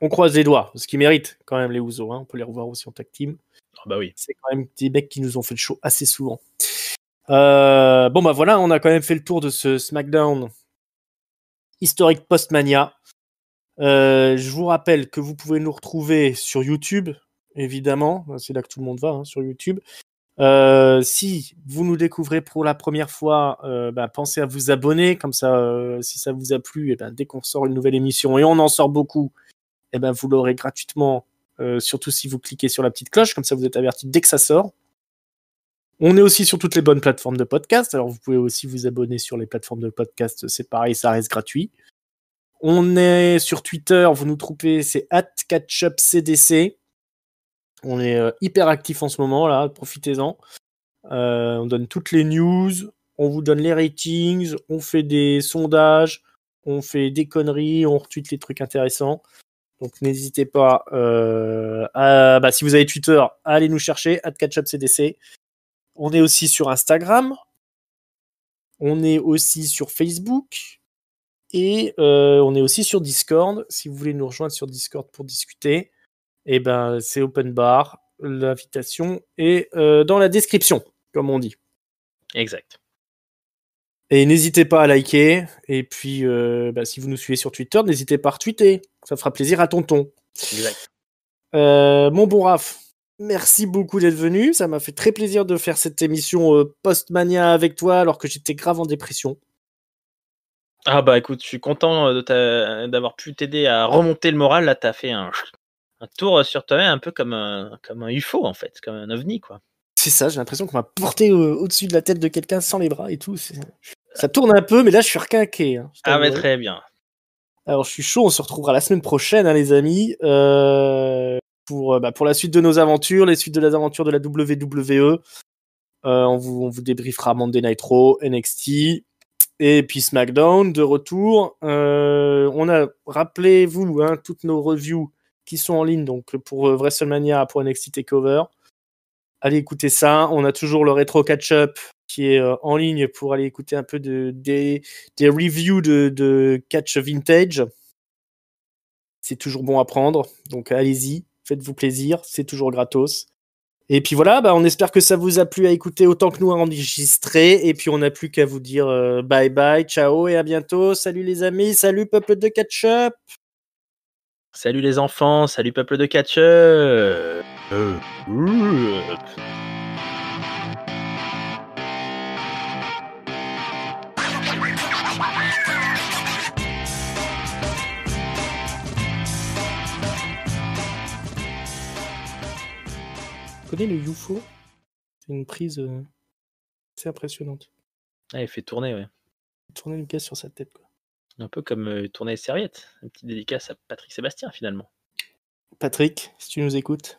on croise les doigts, parce qu'ils méritent quand même les Usos. Hein. On peut les revoir aussi en tag team. Oh bah oui. C'est quand même des mecs qui nous ont fait le show assez souvent. Bon bah voilà, on a quand même fait le tour de ce SmackDown historique post-Mania. Je vous rappelle que vous pouvez nous retrouver sur YouTube, évidemment. C'est là que tout le monde va, hein, sur YouTube. Si vous nous découvrez pour la première fois, pensez à vous abonner. Comme ça, si ça vous a plu, dès qu'on sort une nouvelle émission, et on en sort beaucoup, vous l'aurez gratuitement, surtout si vous cliquez sur la petite cloche. Comme ça, vous êtes averti dès que ça sort. On est aussi sur toutes les bonnes plateformes de podcast. Alors, vous pouvez aussi vous abonner sur les plateformes de podcast. C'est pareil, ça reste gratuit. On est sur Twitter. Vous nous trouvez, c'est @catchupcdc. On est hyper actif en ce moment, là. Profitez-en. On donne toutes les news. On vous donne les ratings. On fait des sondages. On fait des conneries. On retweet les trucs intéressants. Donc, n'hésitez pas si vous avez Twitter, à aller nous chercher, @catchupcdc. On est aussi sur Instagram. On est aussi sur Facebook. Et on est aussi sur Discord. Si vous voulez nous rejoindre sur Discord pour discuter, c'est open bar. L'invitation est dans la description, comme on dit. Exact. Et n'hésitez pas à liker. Et puis, si vous nous suivez sur Twitter, n'hésitez pas à retweeter. Ça fera plaisir à tonton. Exact. Mon bon Raph, merci beaucoup d'être venu. Ça m'a fait très plaisir de faire cette émission post-mania avec toi alors que j'étais grave en dépression. Ah bah écoute, je suis content d'avoir pu t'aider à remonter le moral. Là, t'as fait un tour sur toi-même un peu comme un UFO en fait, comme un ovni quoi. C'est ça, j'ai l'impression qu'on m'a porté au-dessus de la tête de quelqu'un sans les bras et tout. Ça tourne un peu, mais là je suis requinqué. Hein, ah mais très bien. Alors je suis chaud, on se retrouvera la semaine prochaine, hein, les amis, pour la suite de nos aventures, les suites de les aventures de la WWE. On vous débriefera Monday Night Raw, NXT, et puis SmackDown de retour. Rappelez-vous, hein, toutes nos reviews qui sont en ligne, donc pour WrestleMania, pour NXT TakeOver. Allez écouter ça. On a toujours le Retro Catch-Up qui est en ligne pour aller écouter un peu des reviews de catch vintage. C'est toujours bon à prendre. Donc allez-y, faites-vous plaisir. C'est toujours gratos. Et puis voilà, on espère que ça vous a plu à écouter autant que nous à enregistrer. Et puis on n'a plus qu'à vous dire bye bye, ciao et à bientôt. Salut les amis, salut peuple de Catch-Up. Salut les enfants, salut peuple de Catch-Up. Tu connais le UFO? C'est une prise assez impressionnante. Ah, il fait tourner, ouais. Tourner une caisse sur sa tête, quoi. Un peu comme tourner les serviettes. Un petit dédicace à Patrick Sébastien, finalement. Patrick, si tu nous écoutes.